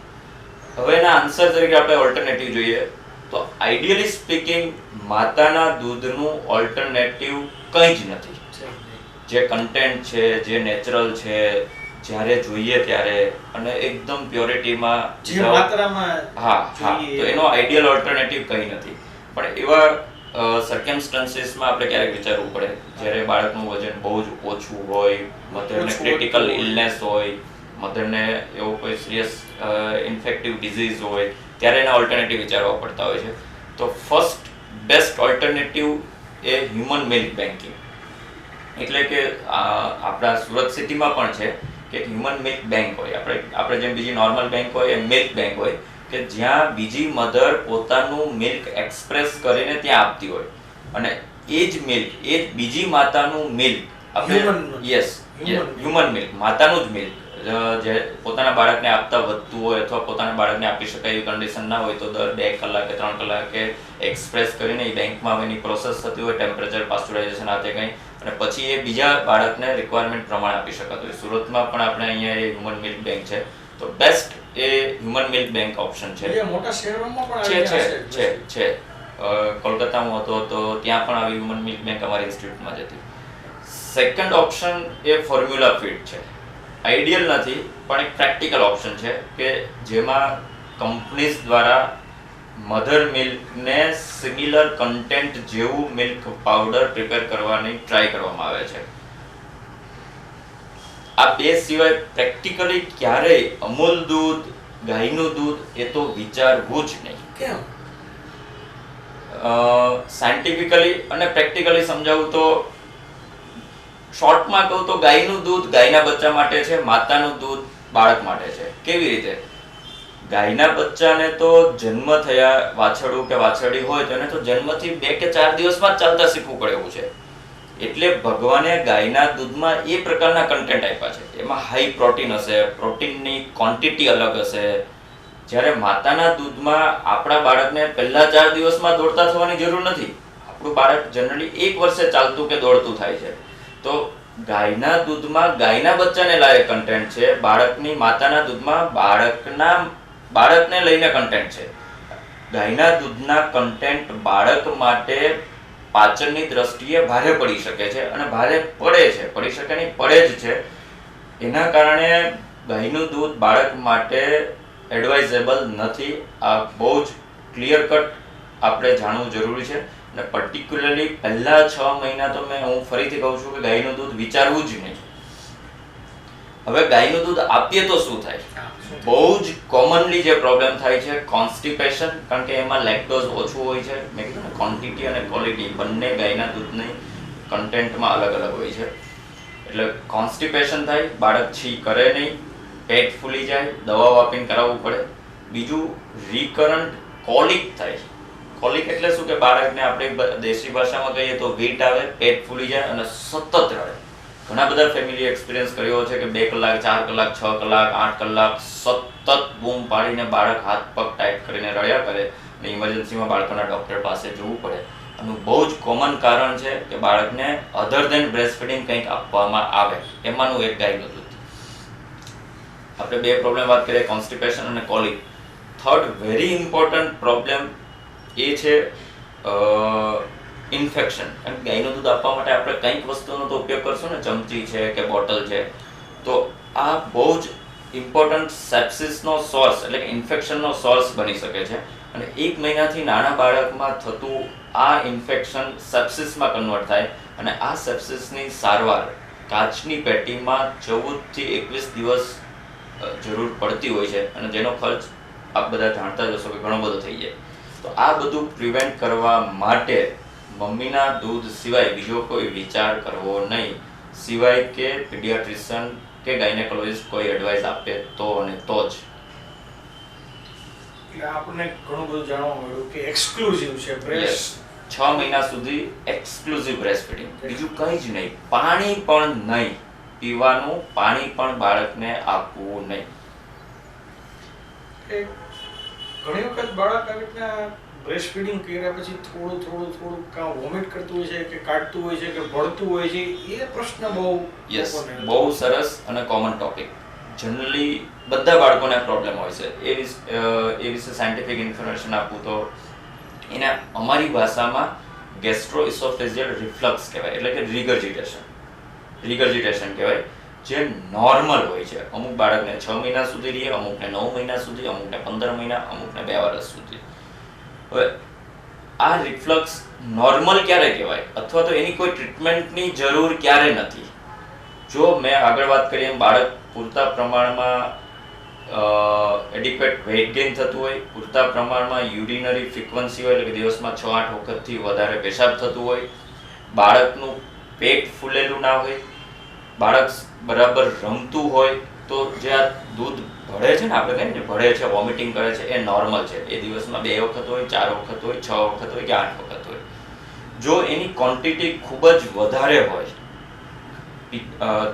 હવે એના આન્સર તરીકે આપણે ઓલ્ટરનેટિવ જોઈએ તો આઈડિયલી સ્પીકિંગ માતાના દૂધનું ઓલ્ટરનેટિવ કંઈ જ નથી. જે કન્ટેન્ટ છે, જે નેચરલ છે, જ્યારે જોઈએ ત્યારે અને એકદમ પ્યોરિટીમાં જે માત્રામાં હા હા, તો એનો આઈડિયલ ઓલ્ટરનેટિવ કંઈ નથી. પણ એવા સર્કમસ્ટન્સીસમાં આપણે ક્યારેક વિચારવું પડે જ્યારે બાળકનું વજન બહુ જ ઓછું હોય, મધરને ક્રિટિકલ ઇલનેસ હોય, મધરને એવો કોઈ સિરિયસ ઇન્ફેક્ટિવ ડિઝીઝ હોય, ત્યારે એના ઓલ્ટરનેટિવ વિચારવા પડતા હોય છે. તો ફર્સ્ટ બેસ્ટ ઓલ્ટરનેટિવ એ હ્યુમન મિલ્ક બેન્કિંગ. એટલે કે આપણા સુરત સિટીમાં પણ છે કે હ્યુમન મિલ્ક બેંક હોય. આપણે જેમ બીજી નોર્મલ બેંક હોય એ મિલ્ક બેંક હોય કે જ્યાં બીજી મધર પોતાનું મિલ્ક એક્સપ્રેસ કરીને ત્યાં આપતી હોય અને એ જ મિલ્ક, એ જ બીજી માતાનું મિલ્ક હ્યુમન મિલ્ક, માતાનું જ મિલ્ક જે પોતાના બાળકને આપતા વધતું હોય અથવા પોતાના બાળકને આપી શકાય એવી કન્ડિશન ના હોય તો દર 2 કલાકે 3 કલાકે એક્સપ્રેસ કરીને એ બેંકમાં એની પ્રોસેસ થતી હોય, ટેમ્પરેચર, પાસ્ચરાઇઝેશન આ તે કંઈ, અને પછી એ બીજા બાળકને રિક્વાયરમેન્ટ પ્રમાણે આપી શકાતું હોય. સુરતમાં પણ આપણે અહીંયા એ હ્યુમન મિલ્ક બેંક છે. તો બેસ્ટ એ હ્યુમન મિલ્ક બેંક ઓપ્શન છે. મોટા શહેરોમાં પણ છે. કોલકાતામાં હતો તો ત્યાં પણ આવી હ્યુમન મિલ્ક બેંક અમારી ઇન્સ્ટિટ્યૂટમાં જ હતી. Second option A formula feed છે. આઈડિયલ નથી પણ એક પ્રેક્ટિકલ ઓપ્શન છે કે જેમાં કંપનીઝ દ્વારા મધર મિલ્કને સિમિલર કન્ટેન્ટ જેવું મિલ્ક પાવડર પ્રિપેર કરવાની ટ્રાય કરવામાં આવે છે. આ બે સિવાય પ્રેક્ટિકલી ક્યારેય અમૂલ દૂધ, ગાયનું દૂધ એ તો વિચારવું જ નહીં. કેમ? સાયન્ટિફિકલી અને પ્રેક્ટિકલી સમજાવું તો શોર્ટમાં કહું તો ગાયનું દૂધ ગાયના બચ્ચા માટે છે, માતાનું દૂધ બાળક માટે છે. કેવી રીતે? ગાયના બચ્ચાને તો જન્મ થયા વાછરડું કે વાછરડી હોય તો એને તો જન્મથી 2 કે 4 દિવસમાં જ ચાલતા શીખવું પડે એવું છે. એટલે ભગવાને ગાયના દૂધમાં એ પ્રકારના કન્ટેન્ટ આપ્યા છે. એમાં હાઈ પ્રોટીન હશે, પ્રોટીનની ક્વોન્ટિટી અલગ હશે. જ્યારે માતાના દૂધમાં આપણા બાળકને પહેલા 4 દિવસમાં દોડતા થવાની જરૂર નથી. આપણું બાળક જનરલી 1 વર્ષે ચાલતું કે દોડતું થાય છે. તો ગાયના દૂધમાં ગાયના બચ્ચાને લાયક કન્ટેન્ટ છે, બાળકની માતાના દૂધમાં બાળકને લઈને કન્ટેન્ટ છે. ગાયના દૂધના કન્ટેન્ટ બાળક માટે પાચનની દ્રષ્ટિએ ભારે પડી શકે છે અને ભારે પડે છે, પડી શકે નહીં પડે જ છે. એના કારણે ગાયનું દૂધ બાળક માટે એડવાઇઝેબલ નથી. આ બહુ જ ક્લિયર કટ આપણે જાણવું જરૂરી છે. અને પર્ટિક્યુલરલી પહેલા 6 મહિના તો હું ફરીથી કહું છું કે ગાયનું દૂધ વિચારવું જ નહીં. હવે ગાયનું દૂધ આપીએ તો શું થાય? બહુ જ કોમનલી જે પ્રોબ્લેમ થાય છે કોન્સ્ટિપેશન, કારણ કે એમાં લેક્ટોઝ ઓછું હોય છે. મેં કીધું ને ક્વોન્ટિટી અને ક્વોલિટી બંને ગાયના દૂધની કન્ટેન્ટમાં અલગ અલગ હોય છે. એટલે કોન્સ્ટિપેશન થાય, બાળક છી કરે નહીં, પેટ ફૂલી જાય, દવાઓ આપીને કરાવવું પડે. બીજું રિકરન્ટ કોલિક થાય. કોલિક એટલે શું કે બાળકને આપણે દેશી ભાષામાં કહીએ તો વીટ આવે, પેટ ફૂલી જાય અને સતત રડે. ઘણા બધા ફેમિલી એક્સપિરિયન્સ કર્યો છે કે 2 કલાક, 4 કલાક, 6 કલાક, 8 કલાક સતત બૂમ પાડીને બાળક હાથ પગ ટાઈટ કરીને રડ્યા કરે અને ઇમરજન્સીમાં બાળકોના ડૉક્ટર પાસે જવું પડે. આનું બહુ જ કોમન કારણ છે કે બાળકને અધર ધેન બ્રેસ્ટ ફીડિંગ કંઈક આપવામાં આવે. એમાંનું એક ગાયનું દૂધ. આપણે 2 પ્રોબ્લેમ વાત કરીએ, કોન્સ્ટિપેશન અને કોલિક. થર્ડ વેરી ઇમ્પોર્ટન્ટ પ્રોબ્લેમ એ છે ઇન્ફેક્શન. કારણ કે ગાયનું દૂધ આપવા માટે આપણે કંઈક વસ્તુનો તો ઉપયોગ કરશું ને, ચમચી છે કે બોટલ છે, તો આ બહુ જ ઇમ્પોર્ટન્ટ સેપ્સિસનો સોર્સ એટલે કે ઇન્ફેક્શનનો સોર્સ બની શકે છે. અને 1 મહિનાથી નાના બાળકમાં થતું આ ઇન્ફેક્શન સેપ્સિસમાં કન્વર્ટ થાય અને આ સેપ્સિસની સારવાર કાચની પેટીમાં 14 થી 21 દિવસ જરૂર પડતી હોય છે અને જેનો ખર્ચ આપ બધા જાણતા જ હશો કે ઘણો બધો થઈ જાય. તો આ બધું પ્રિવેન્ટ કરવા માટે મમ્મીના દૂધ સિવાય બીજો કોઈ વિચાર કરવો નહીં, સિવાય કે પીડિયાટ્રિશિયન કે ગાયનેકોલોજિસ્ટ કોઈ એડવાઇસ આપે તો અને તો જ. એટલે આપણને ઘણું બધું જાણવા મળ્યું કે એક્સક્લુઝિવ છે બ્રેસ્ટ 6 મહિના સુધી એક્સક્લુઝિવ બ્રેસ્ટ ફીડિંગ, બીજું કંઈ જ નહીં. પાણી પણ નહીં પીવાનું, પાણી પણ બાળકને આપવું નહીં. ઘણી વખત બાળક આવી રીતના બ્રેસ્ટ ફીડિંગ કર્યા પછી થોડું કાં વોમિટ કરતું હોય છે કે કાઢતું હોય છે કે ભળતું હોય છે, એ પ્રશ્ન બહુ યસ, બહુ સરસ અને કોમન ટોપિક. જનરલી બધા બાળકોને પ્રોબ્લેમ હોય છે. એ વિશે સાયન્ટિફિક ઇન્ફોર્મેશન આપું તો એને અમારી ભાષામાં ગેસ્ટ્રોઇસોફેજિયલ રિફ્લક્સ કહેવાય, એટલે કે રિગર્જિટેશન કહેવાય, જે નોર્મલ હોય છે. અમુક બાળકને 6 મહિના સુધી રહે, અમુકને 9 મહિના સુધી, અમુકને 15 મહિના, અમુકને 2 વર્ષ સુધી. હવે આ રિફ્લક્સ નોર્મલ ક્યારે કહેવાય અથવા તો એની કોઈ ટ્રીટમેન્ટની જરૂર ક્યારે નથી? જો મેં આગળ વાત કરી એમ બાળક પૂરતા પ્રમાણમાં એડિક્વેટ વેઇટ ગેઇન થતું હોય, પૂરતા પ્રમાણમાં યુરિનરી ફ્રીક્વન્સી હોય, એટલે કે દિવસમાં 6-8 વખતથી વધારે પેશાબ થતું હોય, બાળકનું પેટ ફૂલેલું ના હોય, બાળક બરાબર રમતું હોય, તો જે આ દૂધ ભળે છે ને, આપણે કહીએ ને ભળે છે, વોમિટિંગ કરે છે, એ નોર્મલ છે. એ દિવસમાં 2 વખત હોય, 4 વખત હોય, 6 વખત હોય કે 8 વખત હોય. જો એની ક્વોન્ટિટી ખૂબ જ વધારે હોય,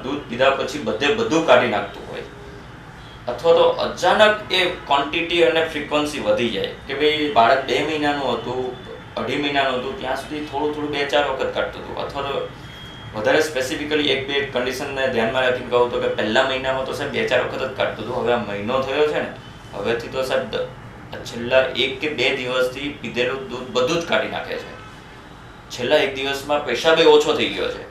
દૂધ પીધા પછી બધું કાઢી નાખતું હોય, અથવા તો અચાનક એ ક્વોન્ટિટી અને ફ્રીક્વન્સી વધી જાય કે ભાઈ બાળક 2 મહિનાનું હતું, 2.5 મહિનાનું હતું, ત્યાં સુધી થોડું 2-4 વખત કાઢતું હતું, અથવા તો વધારે સ્પેસિફિકલી 1-2 કન્ડિશનને ધ્યાનમાં રાખીને કહું તો કે પહેલા મહિનામાં તો સાહેબ 2-4 વખત જ કાઢતું હતું, હવે આ મહિનો થયો છે ને, હવેથી તો સાહેબ છેલ્લા 1 કે 2 દિવસથી પીધેલું દૂધ બધું જ કાઢી નાખે છે. છેલ્લા 1 દિવસમાં પેશાબે ઓછો થઈ ગયો છે,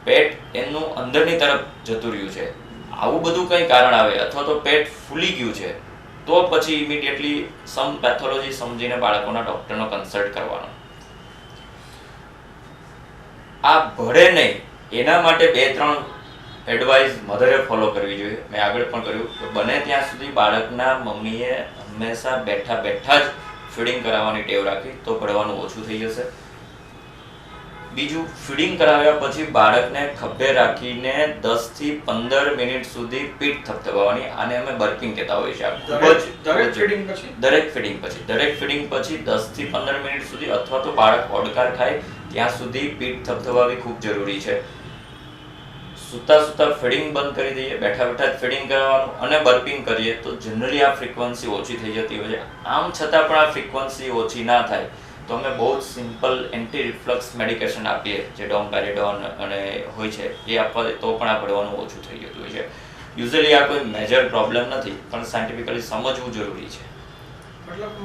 પેટ એનું અંદરની તરફ જતું રહ્યું છે. આવું બધું કંઈ કારણ આવે અથવા તો પેટ ફૂલી ગયું છે, તો પછી ઇમિડિયેટલી સમ પેથોલોજી સમજીને બાળકોના ડૉક્ટરનો કન્સલ્ટ કરવાનો. આ ભળે નહીં એના માટે 2-3 એડવાઇસ મધરે ફોલો કરવી જોઈએ. મેં આગળ પણ કર્યું કે બને ત્યાં સુધી બાળકના મમ્મીએ હંમેશા બેઠા જ ફીડિંગ કરાવવાની ટેવ રાખી તો ભળવાનું ઓછું થઈ જશે. બીજું, ફીડિંગ કરાવ્યા પછી બાળકને ખભે રાખીને 10 થી 15 મિનિટ સુધી પીઠ થપથપાવવાની. આને અમે બર્પિંગ કહેતા હોઈએ છીએ. દરેક ફીડિંગ પછી 10 થી 15 મિનિટ સુધી, અથવા તો બાળક ઓડકાર ખાય ત્યાં સુધી પીઠ થપથપાવવી ખૂબ જરૂરી છે. સૂતા ફીડિંગ બંધ કરી દઈએ, બેઠા જ ફીડિંગ કરવાનું અને બર્પિંગ કરીએ તો જનરલી આ ફ્રીક્વન્સી ઓછી થઈ જતી હોય છે. આમ છતાં પણ આ ફ્રીક્વન્સી ઓછી ના થાય તો અમે બહુ જ સિમ્પલ એન્ટી રિફ્લક્સ મેડિકેશન આપીએ, જે ડોમપેરિડોન અને હોય છે, એ આપવા તો પણ આ ભળવાનું ઓછું થઈ જતું હોય છે. યુઝ્યુઅલી આ કોઈ મેજર પ્રોબ્લેમ નથી, પણ સાયન્ટિફિકલી સમજવું જરૂરી છે. મતલબ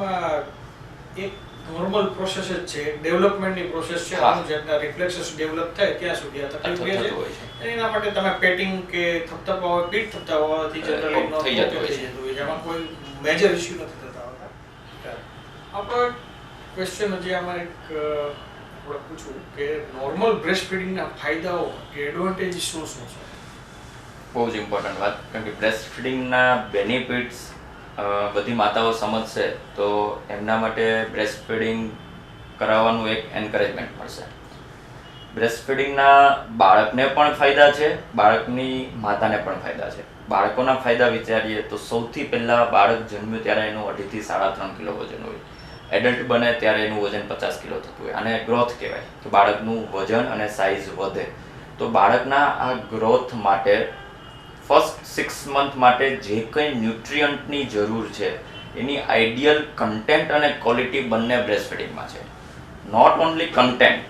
એક નોર્મલ પ્રોસેસ જ છે, ડેવલપમેન્ટની પ્રોસેસ છે. અમુક જાતના રિફ્લેક્સસ ડેવલપ થાય ત્યાં સુધી આ તકલીફ રહે છે. એના માટે તમે પેટિંગ કે થપથપાવો, પીઠ થપથપાવવાથી જનરલી થઈ જતું હોય છે. એમાં કોઈ મેજર ઇશ્યુ નથી થતા હોતા. આપણો ક્વેશ્ચન હજી આમાં એક આપણે પૂછવું કે નોર્મલ બ્રેસ્ટ ફીડિંગના ફાયદાઓ કે એડવાન્ટેજીસ શું છે? બહુ જ ઇમ્પોર્ટન્ટ વાત, કારણ કે બ્રેસ્ટ ફીડિંગના બેનિફિટ્સ બધી માતાઓ સમજશે તો એમના માટે બ્રેસ્ટ ફીડિંગ કરાવવાનું એક એન્કરેજમેન્ટ મળશે. બ્રેસ્ટ ફીડિંગના બાળકને પણ ફાયદા છે, બાળકની માતાને પણ ફાયદા છે. બાળકોના ફાયદા વિચારીએ તો સૌથી પહેલાં બાળક જન્મ્યું ત્યારે એનું 2.5 થી 3.5 કિલો વજન હોય, એડલ્ટ બને ત્યારે એનું વજન 50 કિલો થતું હોય. આને ગ્રોથ કહેવાય. તો બાળકનું વજન અને સાઇઝ વધે. તો બાળકના આ ગ્રોથ માટે ફર્સ્ટ 6 મંથ માટે જે કંઈ ન્યુટ્રિયન્ટની જરૂર છે એની આઈડિયલ કન્ટેન્ટ અને ક્વોલિટી બંને બ્રેસ્ટ ફીડિંગમાં છે. નોટ ઓનલી કન્ટેન્ટ,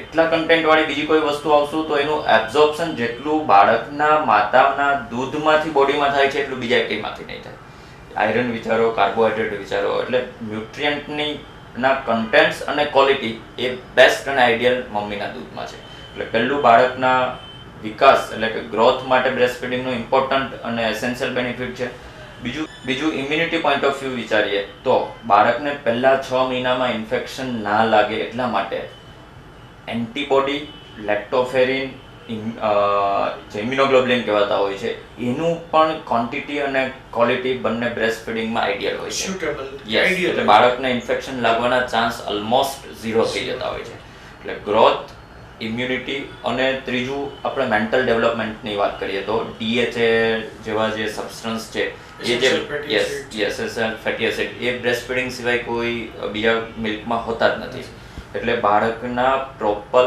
એટલા કન્ટેન્ટવાળી બીજી કોઈ વસ્તુ આવશું તો એનું એબ્ઝોર્પ્શન જેટલું બાળકના માતાના દૂધમાંથી બોડીમાં થાય છે એટલું બીજા કંઈમાંથી નહીં થાય. આયરન વિચારો, કાર્બોહાઈડ્રેટ વિચારો, એટલે ન્યુટ્રિયન્ટની ના કન્ટેન્ટ્સ અને ક્વોલિટી એ બેસ્ટ અને આઈડિયલ મમ્મીના દૂધમાં છે. એટલે પહેલું બાળકના વિકાસ એટલે કે ગ્રોથ માટે બ્રેસ્ટ ફીડિંગનું ઇમ્પોર્ટન્ટ અને એસેન્શિયલ બેનિફિટ છે. બીજું ઇમ્યુનિટી પોઈન્ટ ઓફ વ્યૂ વિચારીએ તો બાળકને પહેલા 6 મહિનામાં ઇન્ફેક્શન ના લાગે એટલા માટે એન્ટીબોડી, લેક્ટોફેરિન, જે ઇમ્યુનોગ્લોબ્યુલિન કહેવાતા હોય છે એનું પણ ક્વોન્ટિટી અને ક્વોલિટી બંને બ્રેસ્ટ ફીડિંગમાં આઈડિયલ હોય છે. સુટેબલ યસ, એટલે બાળકને ઇન્ફેક્શન લાગવાના ચાન્સ ઓલમોસ્ટ 0 થઈ જતા હોય છે. એટલે ગ્રોથ, ઇમ્યુનિટી અને ત્રીજું આપણે મેન્ટલ ડેવલપમેન્ટની વાત કરીએ તો DHA જેવા જે સબસ્ટન્સ છે એ જે એસેન્શિયલ ફેટી એસિડ એ બ્રેસ્ટ ફીડિંગ સિવાય કોઈ બીજા મિલ્કમાં હોતા જ નથી. એટલે બાળકના પ્રોપર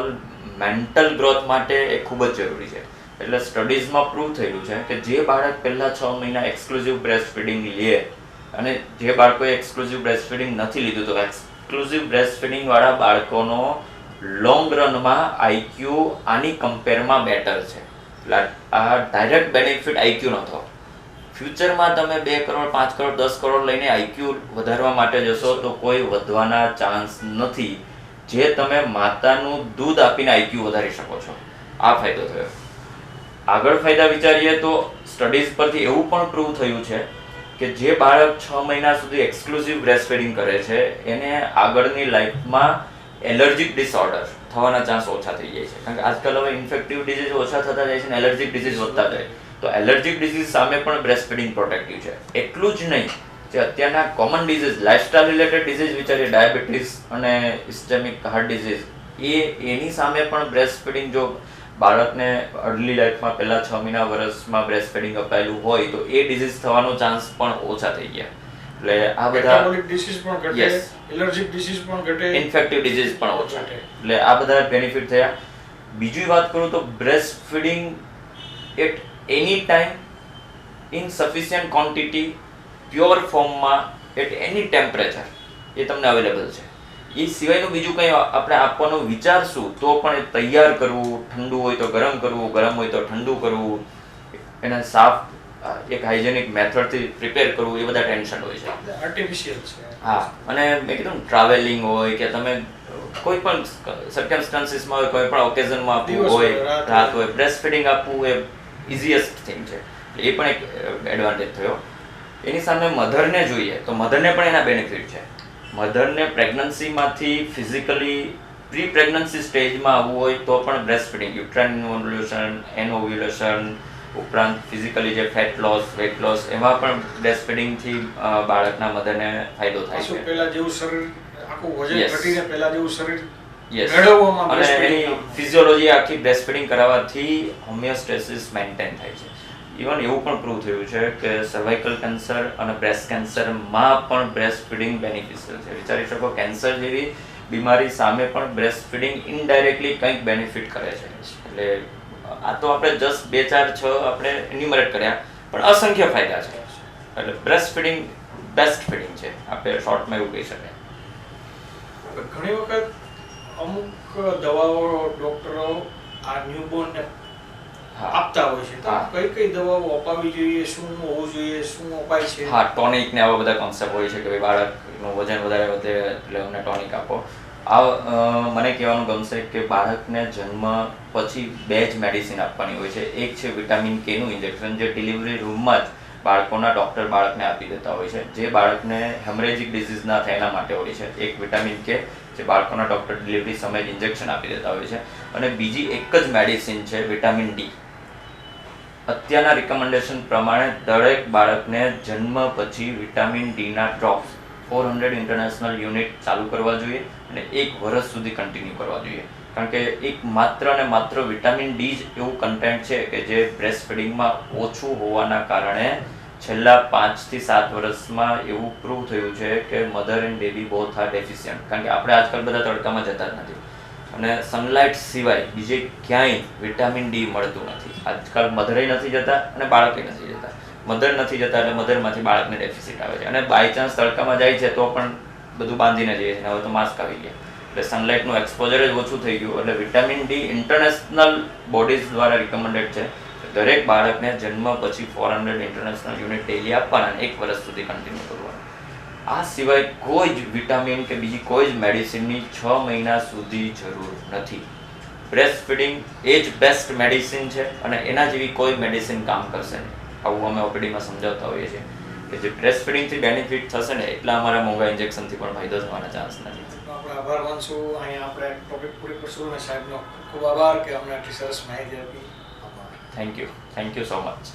મેન્ટલ ગ્રોથ માટે એ ખૂબ જ જરૂરી છે. એટલે સ્ટડીઝમાં પ્રૂવ થયેલું છે કે જે બાળક પહેલા 6 મહિના એક્સક્લુઝિવ બ્રેસ્ટ ફીડિંગ લે અને જે બાળકોએ એક્સક્લુઝિવ બ્રેસ્ટ ફીડિંગ નથી લીધું તો એક્સક્લુઝિવ બ્રેસ્ટ ફીડિંગ વાળા બાળકોનો લોંગ રનમાં આઈક્યુ આની કમ્પેરમાં બેટર છે. એટલે આ ડાયરેક્ટ બેનિફિટ આઈક્યુનો થયો. ફ્યુચરમાં તમે 2 કરોડ, 5 કરોડ, 10 કરોડ લઈને આઈક્યુ વધારવા માટે જશો તો કોઈ વધવાના ચાન્સ નથી. જે તમે માતાનું દૂધ આપીને આઈક્યુ વધારી શકો છો. આ ફાયદો થયો. આગળ ફાયદા વિચારીએ તો સ્ટડીઝ પરથી એવું પણ પ્રૂવ થયું છે કે જે બાળક 6 મહિના સુધી એક્સક્લુઝિવ બ્રેસ્ટ ફીડિંગ કરે છે એને આગળની લાઈફમાં એલર્જીક ડિસઓર્ડર થવાના ચાન્સ ઓછા થઈ જાય છે. કારણ કે આજકાલ હવે ઇન્ફેક્ટિવ ડિઝીઝ ઓછા થતા જાય છે અને એલર્જીક ડિઝીઝ વધતા જાય. તો એલર્જીક ડિઝીઝ સામે પણ બ્રેસ્ટ ફીડિંગ પ્રોટેક્ટિવ છે. એટલું જ નહીં, જે અત્યારના common disease, lifestyle related disease વિચારીએ, ડાયાબિટીસ અને ઇસ્કેમિક હાર્ટ ડિઝીઝ એની સામે પણ બ્રેસ્ટ ફીડિંગ જો બાળકને અર્લી લાઈફમાં પહેલા 6 મહિના વર્ષમાં બ્રેસ્ટ ફીડિંગ અપાયેલું હોય તો એ ડિઝીઝ થવાનો ચાન્સ પણ ઓછા થઈ ગયા. એટલે આ બધા ડિસીઝ પણ ઘટે, એલર્જીક ડિસીઝ પણ ઘટે, ઇન્ફેક્ટિવ ડિઝીઝ પણ ઓછા. એટલે આ બધા બેનિફિટ થયા. બીજી વાત કરું તો breast feeding at any time in sufficient quantity pure ફોર્મમાં એટ એની ટેમ્પરેચર એ તમને અવેલેબલ છે. એ સિવાયનું બીજું કંઈ આપણે આપવાનું વિચારશું તો પણ એ તૈયાર કરવું, ઠંડુ હોય તો ગરમ કરવું, ગરમ હોય તો ઠંડુ કરવું, એને સાફ એક હાઇજેનિક મેથડથી પ્રિપેર કરવું, એ બધા ટેન્શન હોય છે. આર્ટિફિશિયલ છે. હા, અને મેં કીધું ટ્રાવેલિંગ હોય કે તમે કોઈ પણ સર્કમસ્ટાન્સીસમાં હોય, કોઈ પણ ઓકેઝનમાં આપવું હોય, રાત હોય, બ્રેસ્ટ ફીડિંગ આપવું એ ઇઝીએસ્ટ થિંગ છે. એ પણ એક એડવાન્ટેજ થયો. એની સામે મધરને જોઈએ તો મધરને પણ એના બેનિફિટ છે. મધરને પ્રેગ્નન્સીમાંથી ફિઝિકલી પ્રી પ્રેગ્નન્સી સ્ટેજમાં આવવું હોય તો પણ બ્રેસ્ટ ફીડિંગ, યુટ્રાઇન ઇન્વોલ્યુશન, એનઓવ્યુલેશન ઉપરાંત ફિઝિકલી જે ફેટ લોસ, વેટ લોસ, એમાં પણ બ્રેસ્ટ ફીડિંગથી બાળકના મધરને ફાયદો થાય છે. પહેલા જેવું શરીર આખું વજન ઘટીને પહેલા જેવું શરીર યસ, મેળવવામાં અને એની ફિઝિયોલોજી આખી બ્રેસ્ટ ફીડિંગ કરાવવાથી હોમિયોસ્ટેસિસ મેન્ટેન થાય છે. ઇવન એવું પણ પ્રૂવ થયું છે કે સર્વાઇકલ કેન્સર અને બ્રેસ્ટ કેન્સરમાં પણ બ્રેસ્ટ ફીડિંગ બેનિફિશિયલ છે. વિચારી શકો, કેન્સર જેવી બીમારી સામે પણ બ્રેસ્ટ ફીડિંગ ઇનડાયરેક્ટલી કંઈક બેનિફિટ કરે છે. એટલે આ તો આપણે જસ્ટ 2, 4, 6 આપણે એન્યુમરેટ કર્યા, પણ અસંખ્ય ફાયદા છે. એટલે બ્રેસ્ટ ફીડિંગ બેસ્ટ ફીડિંગ છે, આપણે શોર્ટમાં એવું કહી શકાય. ઘણી વખત અમુક દવાઓ ડોક્ટરો આ ન્યૂબોર્નને આપતા હોય છે. તો કઈ કઈ દવાઓ અપાવી જોઈએ, શું હોવું જોઈએ, શું અપાય છે? હા, ટોનિક ને આવા બધા કોન્સેપ્ટ હોય છે કે ભાઈ બાળકનું વજન વધારે વધે એટલે અમને ટોનિક આપો. આ મને કહેવાનું ગમશે કે બાળકને જન્મ પછી 2 જ મેડિસિન આપવાની હોય છે. એક છે વિટામિન કે નું ઇન્જેક્શન, જે ડિલિવરી રૂમમાં જ બાળકોના ડૉક્ટર બાળકને આપી દેતા હોય છે, જે બાળકને હેમરેજિક ડિઝીઝ ના થાય એના માટે હોય છે. એક વિટામિન કે જે બાળકોના ડૉક્ટર ડિલિવરી સમયે જ ઇન્જેક્શન આપી દેતા હોય છે. અને બીજી એક જ મેડિસિન છે વિટામિન ડી. અત્યારના રિકમેન્ડેશન પ્રમાણે દરેક બાળકને જન્મ પછી વિટામિન ડીના ડ્રોપ્સ 400 ઇન્ટરનેશનલ યુનિટ ચાલુ કરવા જોઈએ અને 1 વર્ષ સુધી કન્ટિન્યુ કરવા જોઈએ. કારણ કે એક માત્ર અને માત્ર વિટામિન ડી જ એવું કન્ટેન્ટ છે કે જે બ્રેસ્ટ ફીડિંગમાં ઓછું હોવાના કારણે છેલ્લા 5 થી 7 વર્ષમાં એવું પ્રૂવ થયું છે કે mother and baby both are deficient. કારણ કે આપણે આજકાલ બધા તડકામાં જતા જ નથી અને સનલાઇટ સિવાય બીજે ક્યાંય વિટામિન ડી મળતું નથી. આજકાલ મધરે નથી જતા અને બાળકે નથી જતા. મધર નથી જતા એટલે મધરમાંથી બાળકને ડેફિસિટ આવે છે. અને બાય ચાન્સ તડકામાં જાય છે તો પણ બધું બાંધીને જઈએ છે. હવે તો માસ્ક આવી ગયા એટલે સનલાઇટનું એક્સપોઝર જ ઓછું થઈ ગયું. એટલે વિટામિન ડી ઇન્ટરનેશનલ બોડીઝ દ્વારા રિકમેન્ડેડ છે દરેક બાળકને જન્મ પછી 400 ઇન્ટરનેશનલ યુનિટ ડેલી આપવાના અને 1 વર્ષ સુધી કન્ટિન્યુ કરવાના. આ સિવાય કોઈ જ વિટામિન કે બીજી કોઈ જ મેડિસિનની 6 મહિના સુધી જરૂર નથી. બ્રેસ્ટ ફીડિંગ એ જ બેસ્ટ મેડિસિન છે અને એના જેવી કોઈ મેડિસિન કામ કરશે નહીં. આવું અમે ઓપીડીમાં સમજાવતા હોઈએ છીએ કે જે બ્રેસ્ટ ફીડિંગથી બેનિફિટ થશે ને એટલા અમારા મોંઘા ઇન્જેક્શનથી પણ ફાયદો થવાના ચાન્સ નથી. આપણે આભાર માનશું. અહીંયા આપણે ટોપિક પૂરી કરશું અને સાહેબનો ખૂબ આભાર કે અમને આટલી સરસ માહિતી આપી. આભાર. Thank you so much.